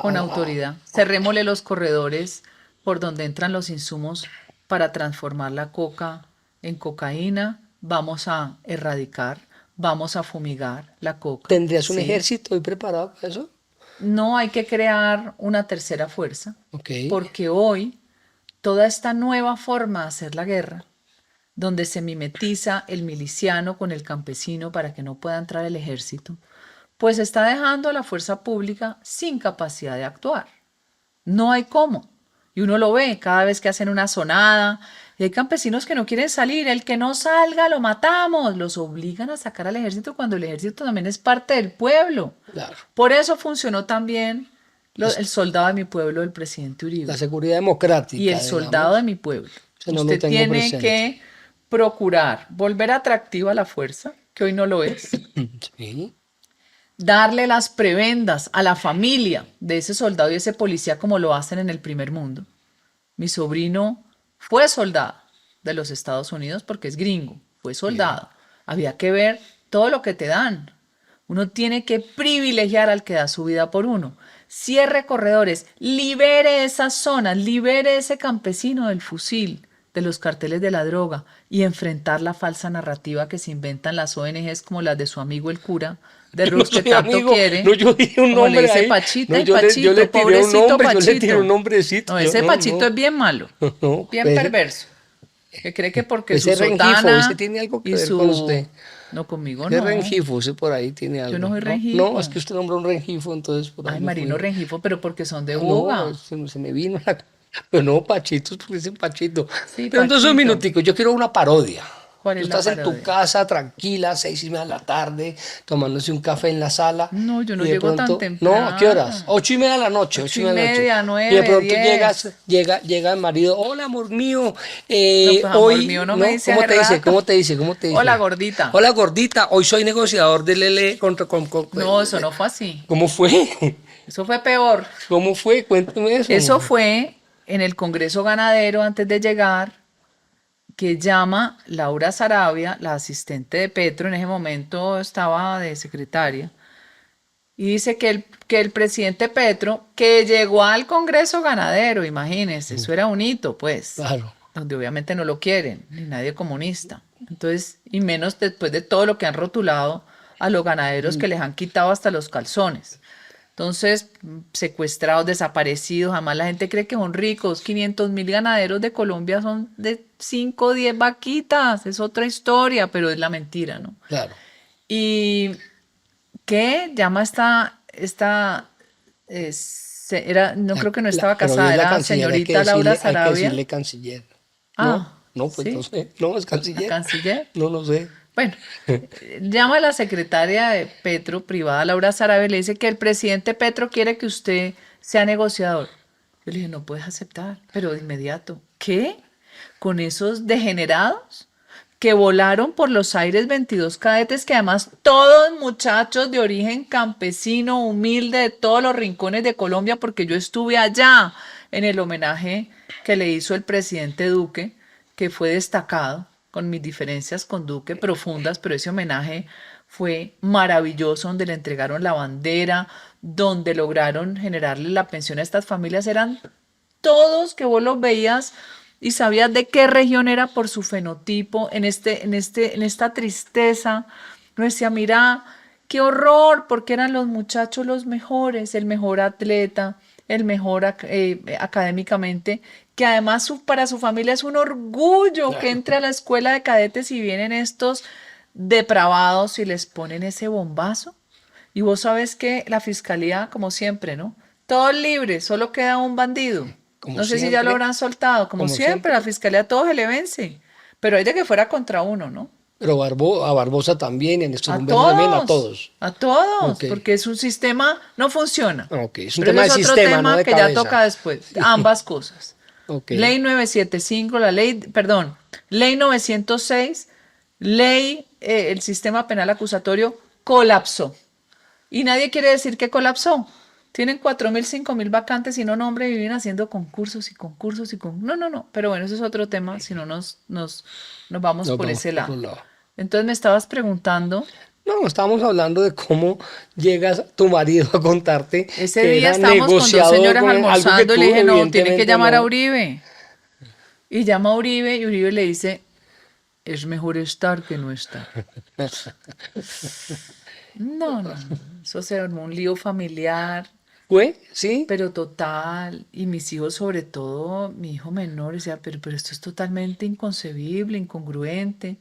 Speaker 1: Con autoridad. Cerrémosle los corredores por donde entran los insumos para transformar la coca en cocaína. Vamos a erradicar, vamos a fumigar la coca.
Speaker 2: ¿Tendrías un
Speaker 1: ¿Sí?
Speaker 2: ejército ahí preparado para eso?
Speaker 1: No hay que crear una tercera fuerza,
Speaker 2: Ok.
Speaker 1: porque hoy toda esta nueva forma de hacer la guerra, donde se mimetiza el miliciano con el campesino para que no pueda entrar el ejército, pues está dejando a la fuerza pública sin capacidad de actuar. No hay cómo. Y uno lo ve cada vez que hacen una sonada. Y hay campesinos que no quieren salir. El que no salga lo matamos. Los obligan a sacar al ejército cuando el ejército también es parte del pueblo.
Speaker 2: Claro.
Speaker 1: Por eso funcionó también
Speaker 2: Es
Speaker 1: el soldado de mi pueblo del presidente
Speaker 2: la
Speaker 1: Uribe.
Speaker 2: seguridad
Speaker 1: Y el
Speaker 2: democrática,
Speaker 1: soldado de
Speaker 2: digamos.
Speaker 1: mi pueblo.
Speaker 2: Eso no lo
Speaker 1: Usted
Speaker 2: tengo
Speaker 1: tiene
Speaker 2: presente.
Speaker 1: que procurar volver atractiva la fuerza, que hoy no lo es,
Speaker 2: Sí.
Speaker 1: darle las prebendas a la familia de ese soldado y ese policía como lo hacen en el primer mundo. Mi sobrino fue soldado de los Estados Unidos porque es gringo, fue
Speaker 2: Sí.
Speaker 1: soldado. Había que ver todo lo que te dan. Uno tiene que privilegiar al que da su vida por uno. Cierre corredores, libere esas zonas, libere ese campesino del fusil, de los carteles de la droga y enfrentar la falsa narrativa que se inventan las ONGs como las de su amigo el cura de
Speaker 2: Yo no
Speaker 1: Rus que
Speaker 2: soy
Speaker 1: tanto
Speaker 2: amigo,
Speaker 1: quiere,
Speaker 2: no, yo dije un
Speaker 1: como le
Speaker 2: nombre
Speaker 1: dice
Speaker 2: ahí,
Speaker 1: Pachita
Speaker 2: no,
Speaker 1: y
Speaker 2: yo le
Speaker 1: Pachito,
Speaker 2: tiré un
Speaker 1: pobrecito
Speaker 2: nombre, yo le tiré un
Speaker 1: Pachito.
Speaker 2: nombrecito,
Speaker 1: No,
Speaker 2: yo
Speaker 1: ese
Speaker 2: no,
Speaker 1: Pachito
Speaker 2: no,
Speaker 1: es bien malo,
Speaker 2: no,
Speaker 1: bien perverso, que cree que porque su
Speaker 2: ese Rengifo, ese
Speaker 1: sotana
Speaker 2: tiene algo que
Speaker 1: y
Speaker 2: ver con usted.
Speaker 1: su... No, conmigo
Speaker 2: Ese
Speaker 1: no,
Speaker 2: Rengifo, ese por ahí tiene
Speaker 1: yo no
Speaker 2: algo,
Speaker 1: soy
Speaker 2: ¿no? No, es
Speaker 1: Rengifo.
Speaker 2: que usted nombró un Rengifo, entonces por ahí
Speaker 1: Ay,
Speaker 2: me
Speaker 1: Marino
Speaker 2: fui.
Speaker 1: Rengifo, pero porque son de
Speaker 2: Ah, no,
Speaker 1: Buga.
Speaker 2: se me vino la... Pero no, Pachito, porque dicen Pachito.
Speaker 1: Sí,
Speaker 2: Pero entonces un
Speaker 1: Pachito.
Speaker 2: minutico, yo quiero una parodia.
Speaker 1: ¿Cuál
Speaker 2: Tú
Speaker 1: es la
Speaker 2: estás en tu
Speaker 1: parodia?
Speaker 2: casa tranquila, 6:30 de la tarde, tomándose un café en la sala,
Speaker 1: No, yo no
Speaker 2: y de
Speaker 1: llego tan
Speaker 2: pronto, no, ¿a qué horas?
Speaker 1: temprano.
Speaker 2: 8:30 de la noche, ocho
Speaker 1: Ocho
Speaker 2: y
Speaker 1: y
Speaker 2: media de la noche.
Speaker 1: media,
Speaker 2: Y de
Speaker 1: 9,
Speaker 2: pronto
Speaker 1: 10.
Speaker 2: llega el marido, hola amor mío,
Speaker 1: No, pues amor
Speaker 2: hoy,
Speaker 1: mío, no me
Speaker 2: ¿no?
Speaker 1: dice
Speaker 2: ¿Cómo
Speaker 1: hace
Speaker 2: te dice?
Speaker 1: rato.
Speaker 2: ¿Cómo te dice? ¿Cómo te
Speaker 1: Hola,
Speaker 2: dice?
Speaker 1: gordita.
Speaker 2: Hola gordita, hoy soy negociador del LL
Speaker 1: No, eso no fue así.
Speaker 2: ¿Cómo fue?
Speaker 1: Eso fue peor.
Speaker 2: ¿Cómo fue? Cuéntame eso.
Speaker 1: Eso fue en el Congreso Ganadero antes de llegar, que llama Laura Sarabia, la asistente de Petro, en ese momento estaba de secretaria, y dice que el presidente Petro, que llegó al Congreso Ganadero, imagínense, eso era un hito, pues,
Speaker 2: Claro.
Speaker 1: donde obviamente no lo quieren, ni nadie comunista. Entonces, y menos después de todo lo que han rotulado a los ganaderos que les han quitado hasta los calzones. Entonces, secuestrados, desaparecidos, además la gente cree que son ricos. 500.000 ganaderos de Colombia son de 5 o 10 vaquitas, es otra historia, pero es la mentira, ¿no?
Speaker 2: Claro.
Speaker 1: Y que llama era, no creo que no estaba
Speaker 2: Pero hoy
Speaker 1: casada,
Speaker 2: es la
Speaker 1: era
Speaker 2: canciller,
Speaker 1: señorita Laura
Speaker 2: hay que
Speaker 1: Sarabia.
Speaker 2: decirle canciller. No,
Speaker 1: Ah,
Speaker 2: no, pues no
Speaker 1: sí,
Speaker 2: sé. No, es
Speaker 1: la
Speaker 2: canciller.
Speaker 1: canciller.
Speaker 2: No, no sé.
Speaker 1: Bueno, llama a la secretaria de Petro, privada, Laura Sarabia, y le dice que el presidente Petro quiere que usted sea negociador. Yo le dije, no puedes aceptar, pero de inmediato. ¿Qué? ¿Con esos degenerados que volaron por los aires 22 cadetes, que además todos muchachos de origen campesino, humilde, de todos los rincones de Colombia, porque yo estuve allá en el homenaje que le hizo el presidente Duque, que fue destacado, con mis diferencias con Duque profundas, pero ese homenaje fue maravilloso, donde le entregaron la bandera, donde lograron generarle la pensión a estas familias. Eran todos que vos los veías y sabías de qué región era por su fenotipo, en esta tristeza. No decía, mira, qué horror, porque eran los muchachos los mejores, el mejor atleta, el mejor académicamente, que además para su familia es un orgullo que entre a la escuela de cadetes y vienen estos depravados y les ponen ese bombazo. Y vos sabes que la fiscalía, como siempre, ¿no? Todos libres, solo queda un bandido.
Speaker 2: Como
Speaker 1: No sé si ya lo
Speaker 2: siempre,
Speaker 1: habrán soltado. Como
Speaker 2: como
Speaker 1: siempre,
Speaker 2: siempre.
Speaker 1: la fiscalía a todos se le vence. Pero hay de que fuera contra uno, ¿no?
Speaker 2: Pero a Barbosa también, y a Néstor
Speaker 1: A
Speaker 2: Humberto también,
Speaker 1: todos, a todos,
Speaker 2: Ok,
Speaker 1: porque es un sistema, no funciona.
Speaker 2: ok. Es un
Speaker 1: Pero
Speaker 2: tema
Speaker 1: ese
Speaker 2: de
Speaker 1: es otro
Speaker 2: sistema, no
Speaker 1: tema
Speaker 2: de
Speaker 1: que ya
Speaker 2: cabeza.
Speaker 1: toca después. Ambas cosas.
Speaker 2: Ok,
Speaker 1: Ley 975, la ley, perdón, ley 906, ley, el sistema penal acusatorio colapsó. Y nadie quiere decir que colapsó. Tienen 4.000, 5.000 vacantes y no nombre y viven haciendo concursos y concursos y concursos. No, no, no. Pero bueno, eso es otro tema, si no nos vamos
Speaker 2: nos
Speaker 1: por
Speaker 2: vamos
Speaker 1: ese
Speaker 2: por otro
Speaker 1: lado.
Speaker 2: lado.
Speaker 1: Entonces me estabas preguntando,
Speaker 2: No, estábamos hablando de cómo llegas tu marido a contarte
Speaker 1: ese
Speaker 2: que
Speaker 1: día
Speaker 2: era
Speaker 1: estábamos con dos
Speaker 2: negociador
Speaker 1: señoras
Speaker 2: con algo que
Speaker 1: almorzando y
Speaker 2: tú
Speaker 1: le dije, no, tienen que
Speaker 2: evidentemente
Speaker 1: llamar a
Speaker 2: no.
Speaker 1: Uribe. Y llama a Uribe y Uribe le dice, es mejor estar que no estar. No, no, no. Eso se armó un lío familiar.
Speaker 2: ¿Fue? ¿Sí?
Speaker 1: Pero total, y mis hijos sobre todo, mi hijo menor, decía, pero esto es totalmente inconcebible, incongruente.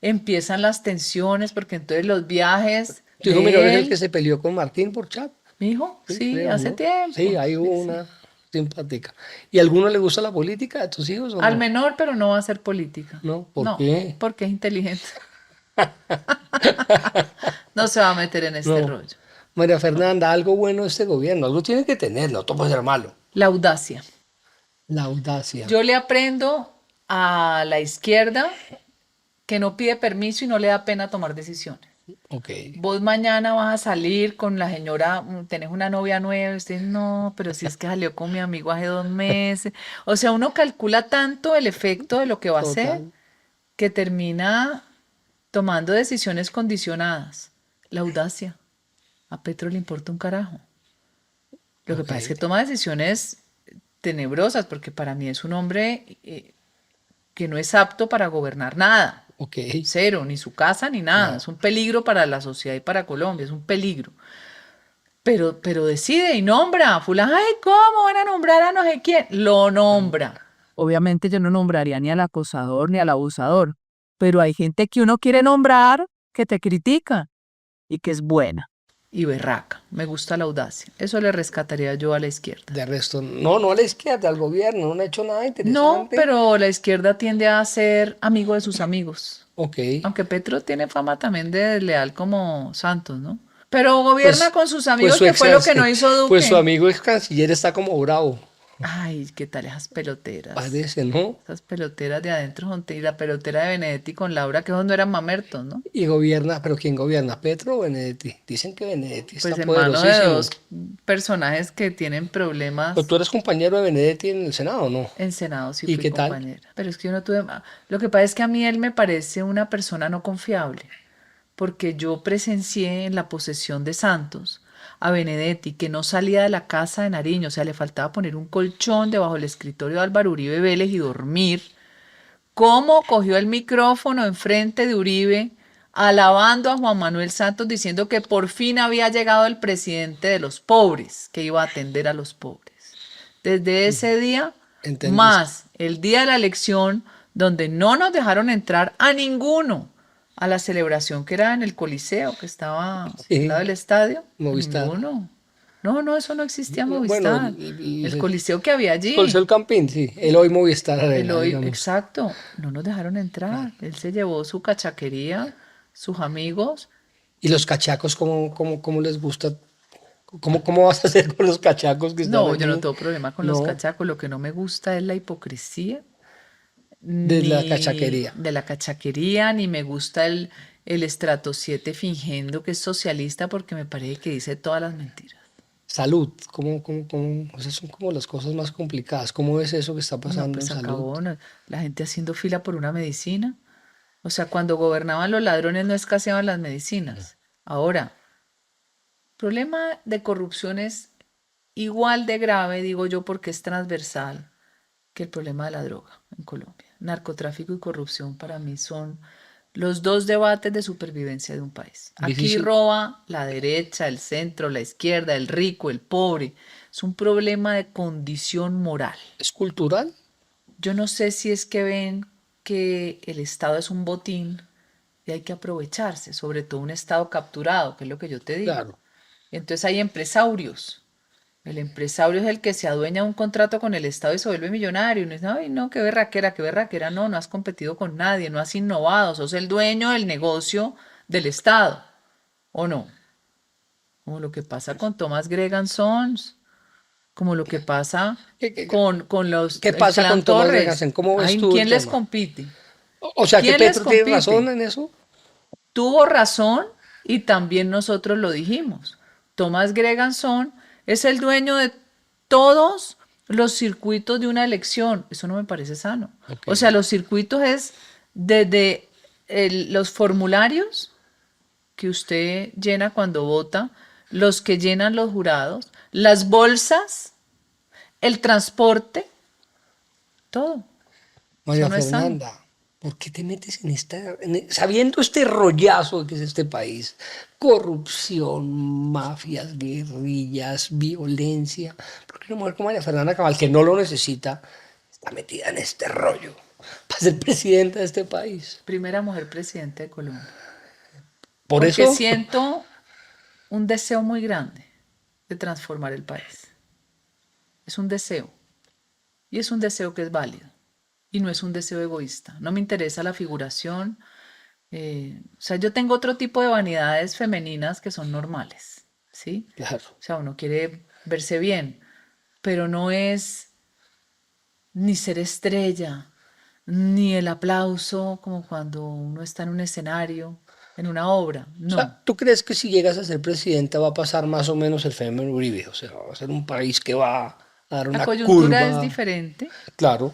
Speaker 1: Empiezan las tensiones porque entonces los viajes
Speaker 2: Tu hijo menor es
Speaker 1: de
Speaker 2: el que
Speaker 1: él,
Speaker 2: se peleó con Martín por chat.
Speaker 1: mi hijo,
Speaker 2: Sí,
Speaker 1: sí,
Speaker 2: creo,
Speaker 1: hace
Speaker 2: ¿no? Sí,
Speaker 1: tiempo,
Speaker 2: hay
Speaker 1: sí, sí.
Speaker 2: una simpática. ¿Y a alguno le gusta la política de tus hijos o
Speaker 1: Al
Speaker 2: no?
Speaker 1: menor, pero no va a ser política.
Speaker 2: ¿No? ¿Por
Speaker 1: No,
Speaker 2: qué?
Speaker 1: porque es inteligente. No se va a meter en este
Speaker 2: No.
Speaker 1: rollo.
Speaker 2: María Fernanda, algo bueno de este gobierno, algo tiene que tener, no todo puede ser malo.
Speaker 1: La audacia.
Speaker 2: La audacia.
Speaker 1: Yo le aprendo a la izquierda que no pide permiso y no le da pena tomar decisiones.
Speaker 2: Ok.
Speaker 1: Vos mañana vas a salir con la señora, tenés una novia nueva, y usted no, pero si es que salió con mi amigo hace 2 meses. O sea, uno calcula tanto el efecto de lo que va a hacer
Speaker 2: Total.
Speaker 1: que termina tomando decisiones condicionadas. La audacia. A Petro le importa un carajo. Lo que
Speaker 2: Ok.
Speaker 1: pasa es que toma decisiones tenebrosas, porque para mí es un hombre que no es apto para gobernar nada.
Speaker 2: Ok.
Speaker 1: Cero, ni su casa ni nada.
Speaker 2: No.
Speaker 1: Es un peligro para la sociedad y para Colombia, es un peligro. Pero decide y nombra a fulano. Ay, ¿cómo van a nombrar a no sé quién? Lo nombra. Obviamente yo no nombraría ni al acosador ni al abusador, pero hay gente que uno quiere nombrar que te critica y que es buena. Y berraca. Me gusta la audacia. Eso le rescataría yo a la izquierda.
Speaker 2: De resto, no, no a la izquierda, al gobierno, no ha hecho nada
Speaker 1: No,
Speaker 2: interesante.
Speaker 1: pero la izquierda tiende a ser amigo de sus amigos.
Speaker 2: Ok.
Speaker 1: Aunque Petro tiene fama también de desleal como Santos, ¿no? Pero gobierna
Speaker 2: Pues,
Speaker 1: con sus
Speaker 2: pues
Speaker 1: amigos,
Speaker 2: su
Speaker 1: que
Speaker 2: ex,
Speaker 1: fue lo que no hizo
Speaker 2: pues su
Speaker 1: Duque.
Speaker 2: amigo ex canciller está como bravo,
Speaker 1: Ay, ¿qué tal esas peloteras?
Speaker 2: parece, ¿no?
Speaker 1: Esas peloteras de adentro, y la pelotera de Benedetti con Laura, que esos no eran mamertos, ¿no?
Speaker 2: Y gobierna, pero ¿quién gobierna? ¿Petro o Benedetti? Dicen que Benedetti está
Speaker 1: Pues en manos de
Speaker 2: poderosísimo.
Speaker 1: dos personajes que tienen
Speaker 2: Pero
Speaker 1: problemas.
Speaker 2: tú eres compañero de Benedetti en el Senado, ¿no?
Speaker 1: En Senado sí
Speaker 2: ¿Y
Speaker 1: fui
Speaker 2: qué tal?
Speaker 1: compañera. Pero es que yo no tuve. Lo que pasa es que a mí él me parece una persona no confiable. Porque yo presencié en la posesión de Santos a Benedetti, que no salía de la casa de Nariño, o sea, le faltaba poner un colchón debajo del escritorio de Álvaro Uribe Vélez y dormir. Cómo cogió el micrófono enfrente de Uribe, alabando a Juan Manuel Santos, diciendo que por fin había llegado el presidente de los pobres, que iba a atender a los pobres. Desde ese día,
Speaker 2: ¿Entendiste?
Speaker 1: más el día de la elección, donde no nos dejaron entrar a ninguno a la celebración que era en el Coliseo, que estaba al lado
Speaker 2: Sí,
Speaker 1: del estadio, a
Speaker 2: Movistar.
Speaker 1: ninguno. No, no, eso no existía
Speaker 2: No, bueno,
Speaker 1: Movistar. El Coliseo que había allí.
Speaker 2: el Campín, sí, el hoy Movistar
Speaker 1: El
Speaker 2: Arena,
Speaker 1: hoy,
Speaker 2: digamos.
Speaker 1: exacto, no nos dejaron entrar. Él se llevó su cachaquería, sus amigos.
Speaker 2: ¿Y los cachacos cómo les gusta? ¿Cómo vas a hacer con los cachacos que están
Speaker 1: No, yo no
Speaker 2: allí?
Speaker 1: tengo problema con los
Speaker 2: No,
Speaker 1: cachacos. Lo que no me gusta es la hipocresía,
Speaker 2: de la
Speaker 1: ni
Speaker 2: cachaquería.
Speaker 1: de la cachaquería, ni me gusta el estrato 7 fingiendo que es socialista porque me parece que dice todas las mentiras.
Speaker 2: Salud, o sea, son como las cosas más complicadas. ¿Cómo ves eso que está
Speaker 1: No,
Speaker 2: pasando en
Speaker 1: pues
Speaker 2: salud?
Speaker 1: acabó, la gente haciendo fila por una medicina. O sea, cuando gobernaban los ladrones no escaseaban las medicinas. Ahora, el problema de corrupción es igual de grave, digo yo, porque es transversal que el problema de la droga en Colombia. Narcotráfico y corrupción para mí son los dos debates de supervivencia de un país. Aquí
Speaker 2: Difícil.
Speaker 1: roba la derecha, el centro, la izquierda, el rico, el pobre. Es un problema de condición moral.
Speaker 2: ¿Es cultural?
Speaker 1: Yo no sé si es que ven que el Estado es un botín y hay que aprovecharse, sobre todo un Estado capturado, que es lo que yo te digo.
Speaker 2: Claro.
Speaker 1: Entonces hay empresarios. El empresario es el que se adueña de un contrato con el Estado y se vuelve millonario. Y uno dice, ay, no, qué berraquera. No, no has competido con nadie, no has innovado, sos el dueño del negocio del Estado. ¿O no? Como lo que pasa con Thomas Gregan Sons, como lo que pasa
Speaker 2: ¿Qué, qué-
Speaker 1: con los,
Speaker 2: qué
Speaker 1: el
Speaker 2: pasa con
Speaker 1: clan
Speaker 2: Tomás
Speaker 1: Torres.
Speaker 2: Gregersen? ¿Cómo ves
Speaker 1: Ay,
Speaker 2: tú el
Speaker 1: ¿quién les
Speaker 2: tema?
Speaker 1: compite?
Speaker 2: O sea, que
Speaker 1: ¿Quién les
Speaker 2: Petro tiene razón
Speaker 1: compite?
Speaker 2: en eso.
Speaker 1: Tuvo razón y también nosotros lo dijimos. Thomas Greganson es el dueño de todos los circuitos de una elección. Eso no me parece sano.
Speaker 2: Ok.
Speaker 1: O sea, los circuitos es desde los formularios que usted llena cuando vota, los que llenan los jurados, las bolsas, el transporte, todo. Eso
Speaker 2: María
Speaker 1: no es sano.
Speaker 2: Fernanda, ¿por qué te metes en sabiendo este rollazo que es este país? Corrupción, mafias, guerrillas, violencia. ¿Por qué una mujer como María Fernanda Cabal, que no lo necesita, está metida en este rollo para ser presidenta de este país?
Speaker 1: Primera mujer presidente de Colombia.
Speaker 2: Por
Speaker 1: Porque
Speaker 2: eso,
Speaker 1: siento un deseo muy grande de transformar el país. Es un deseo. Y es un deseo que es válido. Y no es un deseo egoísta. No me interesa la figuración. O sea, yo tengo otro tipo de vanidades femeninas que son normales. ¿Sí?
Speaker 2: claro.
Speaker 1: O sea, uno quiere verse bien. Pero no es ni ser estrella, ni el aplauso como cuando uno está en un escenario, en una obra.
Speaker 2: O sea,
Speaker 1: No.
Speaker 2: ¿tú crees que si llegas a ser presidenta va a pasar más o menos el fenómeno Uribe? O sea, va a ser un país que va a dar
Speaker 1: La
Speaker 2: una
Speaker 1: coyuntura es
Speaker 2: curva.
Speaker 1: diferente.
Speaker 2: Claro,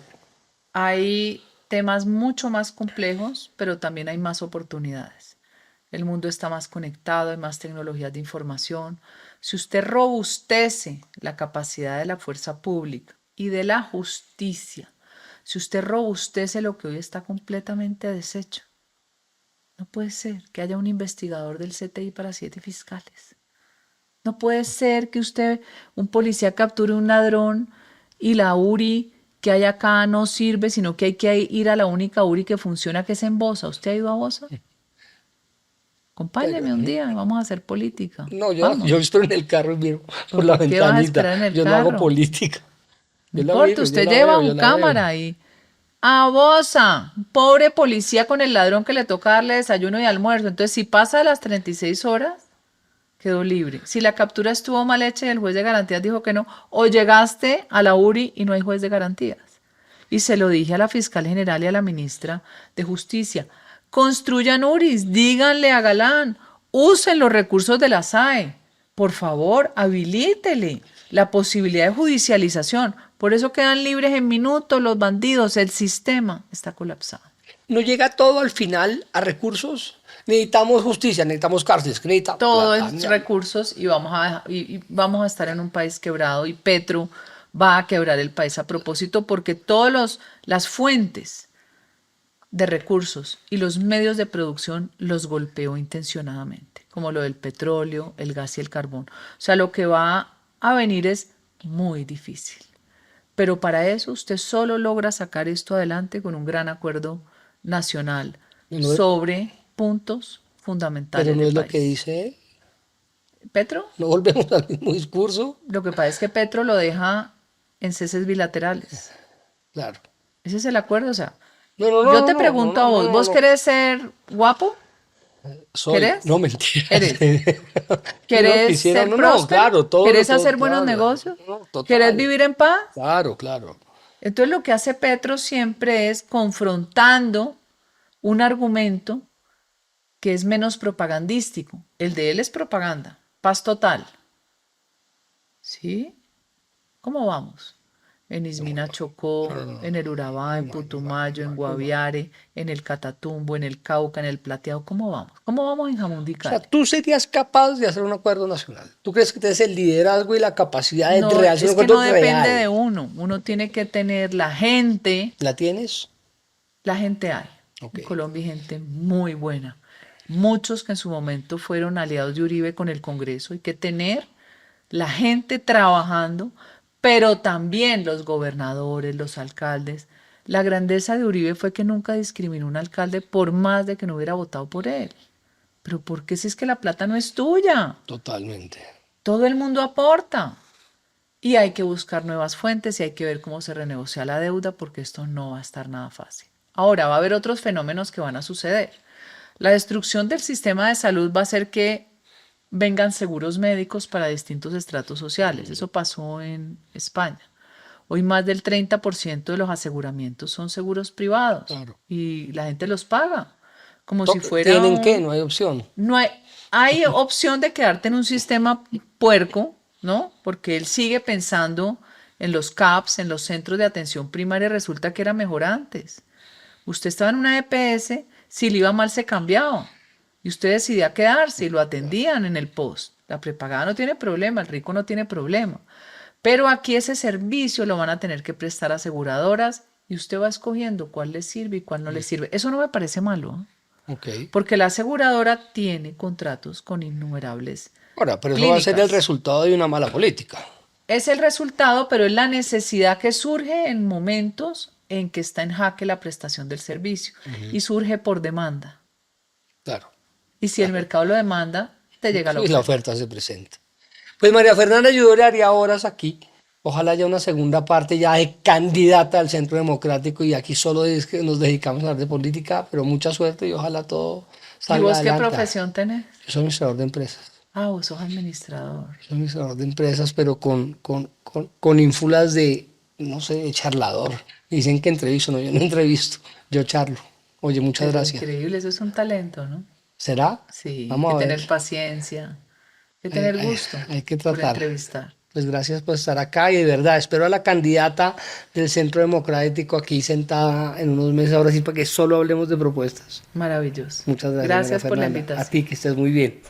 Speaker 1: Hay temas mucho más complejos, pero también hay más oportunidades. El mundo está más conectado, hay más tecnologías de información. Si usted robustece la capacidad de la fuerza pública y de la justicia, si usted robustece lo que hoy está completamente deshecho, no puede ser que haya un investigador del CTI para 7 fiscales. No puede ser que usted, un policía, capture un ladrón y la URI que hay acá no sirve, sino que hay que ir a la única URI que funciona, que es en Bosa. ¿Usted ha ido a Bosa?
Speaker 2: pero
Speaker 1: Acompáñeme un día, vamos a hacer política.
Speaker 2: no, yo
Speaker 1: Vamos.
Speaker 2: espero en el carro y miro
Speaker 1: ¿Pero
Speaker 2: por la
Speaker 1: por qué vas a
Speaker 2: ventanita.
Speaker 1: esperar en el
Speaker 2: Yo no hago
Speaker 1: carro?
Speaker 2: política.
Speaker 1: No importa,
Speaker 2: Yo
Speaker 1: usted
Speaker 2: la
Speaker 1: lleva
Speaker 2: veo,
Speaker 1: un
Speaker 2: yo la veo.
Speaker 1: cámara y a Bosa, pobre policía con el ladrón que le toca darle desayuno y almuerzo. Entonces, si pasa de las 36 horas, quedó libre. Si la captura estuvo mal hecha y el juez de garantías dijo que no, o llegaste a la URI y no hay juez de garantías. Y se lo dije a la fiscal general y a la ministra de Justicia. Construyan URIs, díganle a Galán, usen los recursos de la SAE. Por favor, habilítele la posibilidad de judicialización. Por eso quedan libres en minutos los bandidos. El sistema está colapsado.
Speaker 2: No llega todo al final a recursos. Necesitamos justicia, necesitamos cárceles, necesitamos
Speaker 1: Todo
Speaker 2: plata.
Speaker 1: es recursos y y vamos a estar en un país quebrado y Petro va a quebrar el país a propósito porque todas las fuentes de recursos y los medios de producción los golpeó intencionadamente, como lo del petróleo, el gas y el carbón. O sea, lo que va a venir es muy difícil. Pero para eso usted solo logra sacar esto adelante con un gran acuerdo nacional
Speaker 2: No es-
Speaker 1: sobre puntos
Speaker 2: pero
Speaker 1: fundamentales
Speaker 2: no
Speaker 1: del
Speaker 2: es lo que
Speaker 1: país.
Speaker 2: dice él.
Speaker 1: Petro,
Speaker 2: No volvemos al mismo discurso.
Speaker 1: lo que pasa es que Petro lo deja en ceses bilaterales.
Speaker 2: Claro.
Speaker 1: Ese es el acuerdo. O sea,
Speaker 2: No, no, no,
Speaker 1: yo
Speaker 2: no,
Speaker 1: te
Speaker 2: no, no,
Speaker 1: pregunto
Speaker 2: no,
Speaker 1: a
Speaker 2: no,
Speaker 1: vos,
Speaker 2: no,
Speaker 1: ¿vos
Speaker 2: no.
Speaker 1: querés ser guapo?
Speaker 2: Soy.
Speaker 1: ¿Querés?
Speaker 2: No, mentiras.
Speaker 1: ¿Eres?
Speaker 2: Yo no
Speaker 1: ¿Querés
Speaker 2: quisiera.
Speaker 1: ser
Speaker 2: No, no,
Speaker 1: próspero?
Speaker 2: claro, todo,
Speaker 1: ¿Querés
Speaker 2: todo,
Speaker 1: hacer buenos
Speaker 2: claro.
Speaker 1: negocios?
Speaker 2: No,
Speaker 1: ¿Querés
Speaker 2: total.
Speaker 1: vivir en paz?
Speaker 2: Claro, claro.
Speaker 1: Entonces lo que hace Petro siempre es confrontando un argumento que es menos propagandístico. El de él es propaganda, paz total. ¿Sí? ¿Cómo vamos? en Ismina Chocó, en el Urabá, en Putumayo, en Guaviare, en el Catatumbo, en el Cauca, en el Plateado. ¿Cómo vamos? ¿Cómo vamos en Jamundí,
Speaker 2: O sea,
Speaker 1: Cali?
Speaker 2: tú serías capaz de hacer un acuerdo nacional. ¿Tú crees que tienes el liderazgo y la capacidad de
Speaker 1: No,
Speaker 2: realizar un
Speaker 1: es que
Speaker 2: acuerdo
Speaker 1: no depende de
Speaker 2: real?
Speaker 1: uno. Uno tiene que tener
Speaker 2: ¿La tienes?
Speaker 1: la gente hay.
Speaker 2: Ok.
Speaker 1: En Colombia hay gente muy buena. Muchos que en su momento fueron aliados de Uribe con el Congreso. Hay que tener la gente trabajando, pero también los gobernadores, los alcaldes. La grandeza de Uribe fue que nunca discriminó a un alcalde por más de que no hubiera votado por él. Pero ¿por qué si es que la plata no es tuya?
Speaker 2: Totalmente.
Speaker 1: Todo el mundo aporta. Y hay que buscar nuevas fuentes y hay que ver cómo se renegocia la deuda porque esto no va a estar nada fácil. Ahora, va a haber otros fenómenos que van a suceder. La destrucción del sistema de salud va a hacer que vengan seguros médicos para distintos estratos sociales. Eso pasó en España. Hoy más del 30% de los aseguramientos son seguros privados
Speaker 2: Claro.
Speaker 1: y la gente los paga como si fuera
Speaker 2: ¿Tienen que? No hay opción.
Speaker 1: no hay opción de quedarte en un sistema puerco, ¿no? Porque él sigue pensando en los CAPS, en los centros de atención primaria, resulta que era mejor antes. Usted estaba en una EPS, si le iba mal se cambiaba. Y usted decidía quedarse y lo atendían en el post. La prepagada no tiene problema, el rico no tiene problema. Pero aquí ese servicio lo van a tener que prestar aseguradoras y usted va escogiendo cuál le sirve y cuál no le sirve. Eso no me parece malo, ¿eh?
Speaker 2: Ok.
Speaker 1: Porque la aseguradora tiene contratos con innumerables
Speaker 2: Ahora, pero eso va a ser el
Speaker 1: clínicas.
Speaker 2: resultado de una mala política.
Speaker 1: Es el resultado, pero es la necesidad que surge en momentos en que está en jaque la prestación del servicio y surge por demanda.
Speaker 2: Claro.
Speaker 1: Y si el mercado lo demanda, te llega la
Speaker 2: Y la
Speaker 1: oferta.
Speaker 2: oferta se presenta. Pues María Fernanda, yo le haría horas aquí. Ojalá haya una segunda parte ya de candidata al Centro Democrático y aquí solo es que nos dedicamos a hablar de política, pero mucha suerte y ojalá todo
Speaker 1: ¿Y
Speaker 2: salga
Speaker 1: vos qué
Speaker 2: adelante.
Speaker 1: profesión tenés?
Speaker 2: Yo soy administrador de empresas.
Speaker 1: Ah, vos sos administrador.
Speaker 2: Soy administrador de empresas, pero con ínfulas de, no sé, de charlador. Dicen que entrevisto, no, yo no entrevisto, yo charlo. Oye, muchas
Speaker 1: Pero
Speaker 2: gracias.
Speaker 1: increíble, eso es un talento, ¿no?
Speaker 2: ¿Será?
Speaker 1: Sí, hay
Speaker 2: Vamos
Speaker 1: que
Speaker 2: a ver.
Speaker 1: tener paciencia, hay que
Speaker 2: Hay,
Speaker 1: tener
Speaker 2: hay-
Speaker 1: gusto
Speaker 2: hay que
Speaker 1: por
Speaker 2: tratar.
Speaker 1: entrevistar.
Speaker 2: Pues gracias por estar acá y de verdad espero a la candidata del Centro Democrático aquí sentada en unos meses ahora sí para que solo hablemos de propuestas.
Speaker 1: Maravilloso.
Speaker 2: Muchas gracias, María
Speaker 1: Gracias por la
Speaker 2: Fernanda. A
Speaker 1: invitación.
Speaker 2: ti que estés muy bien.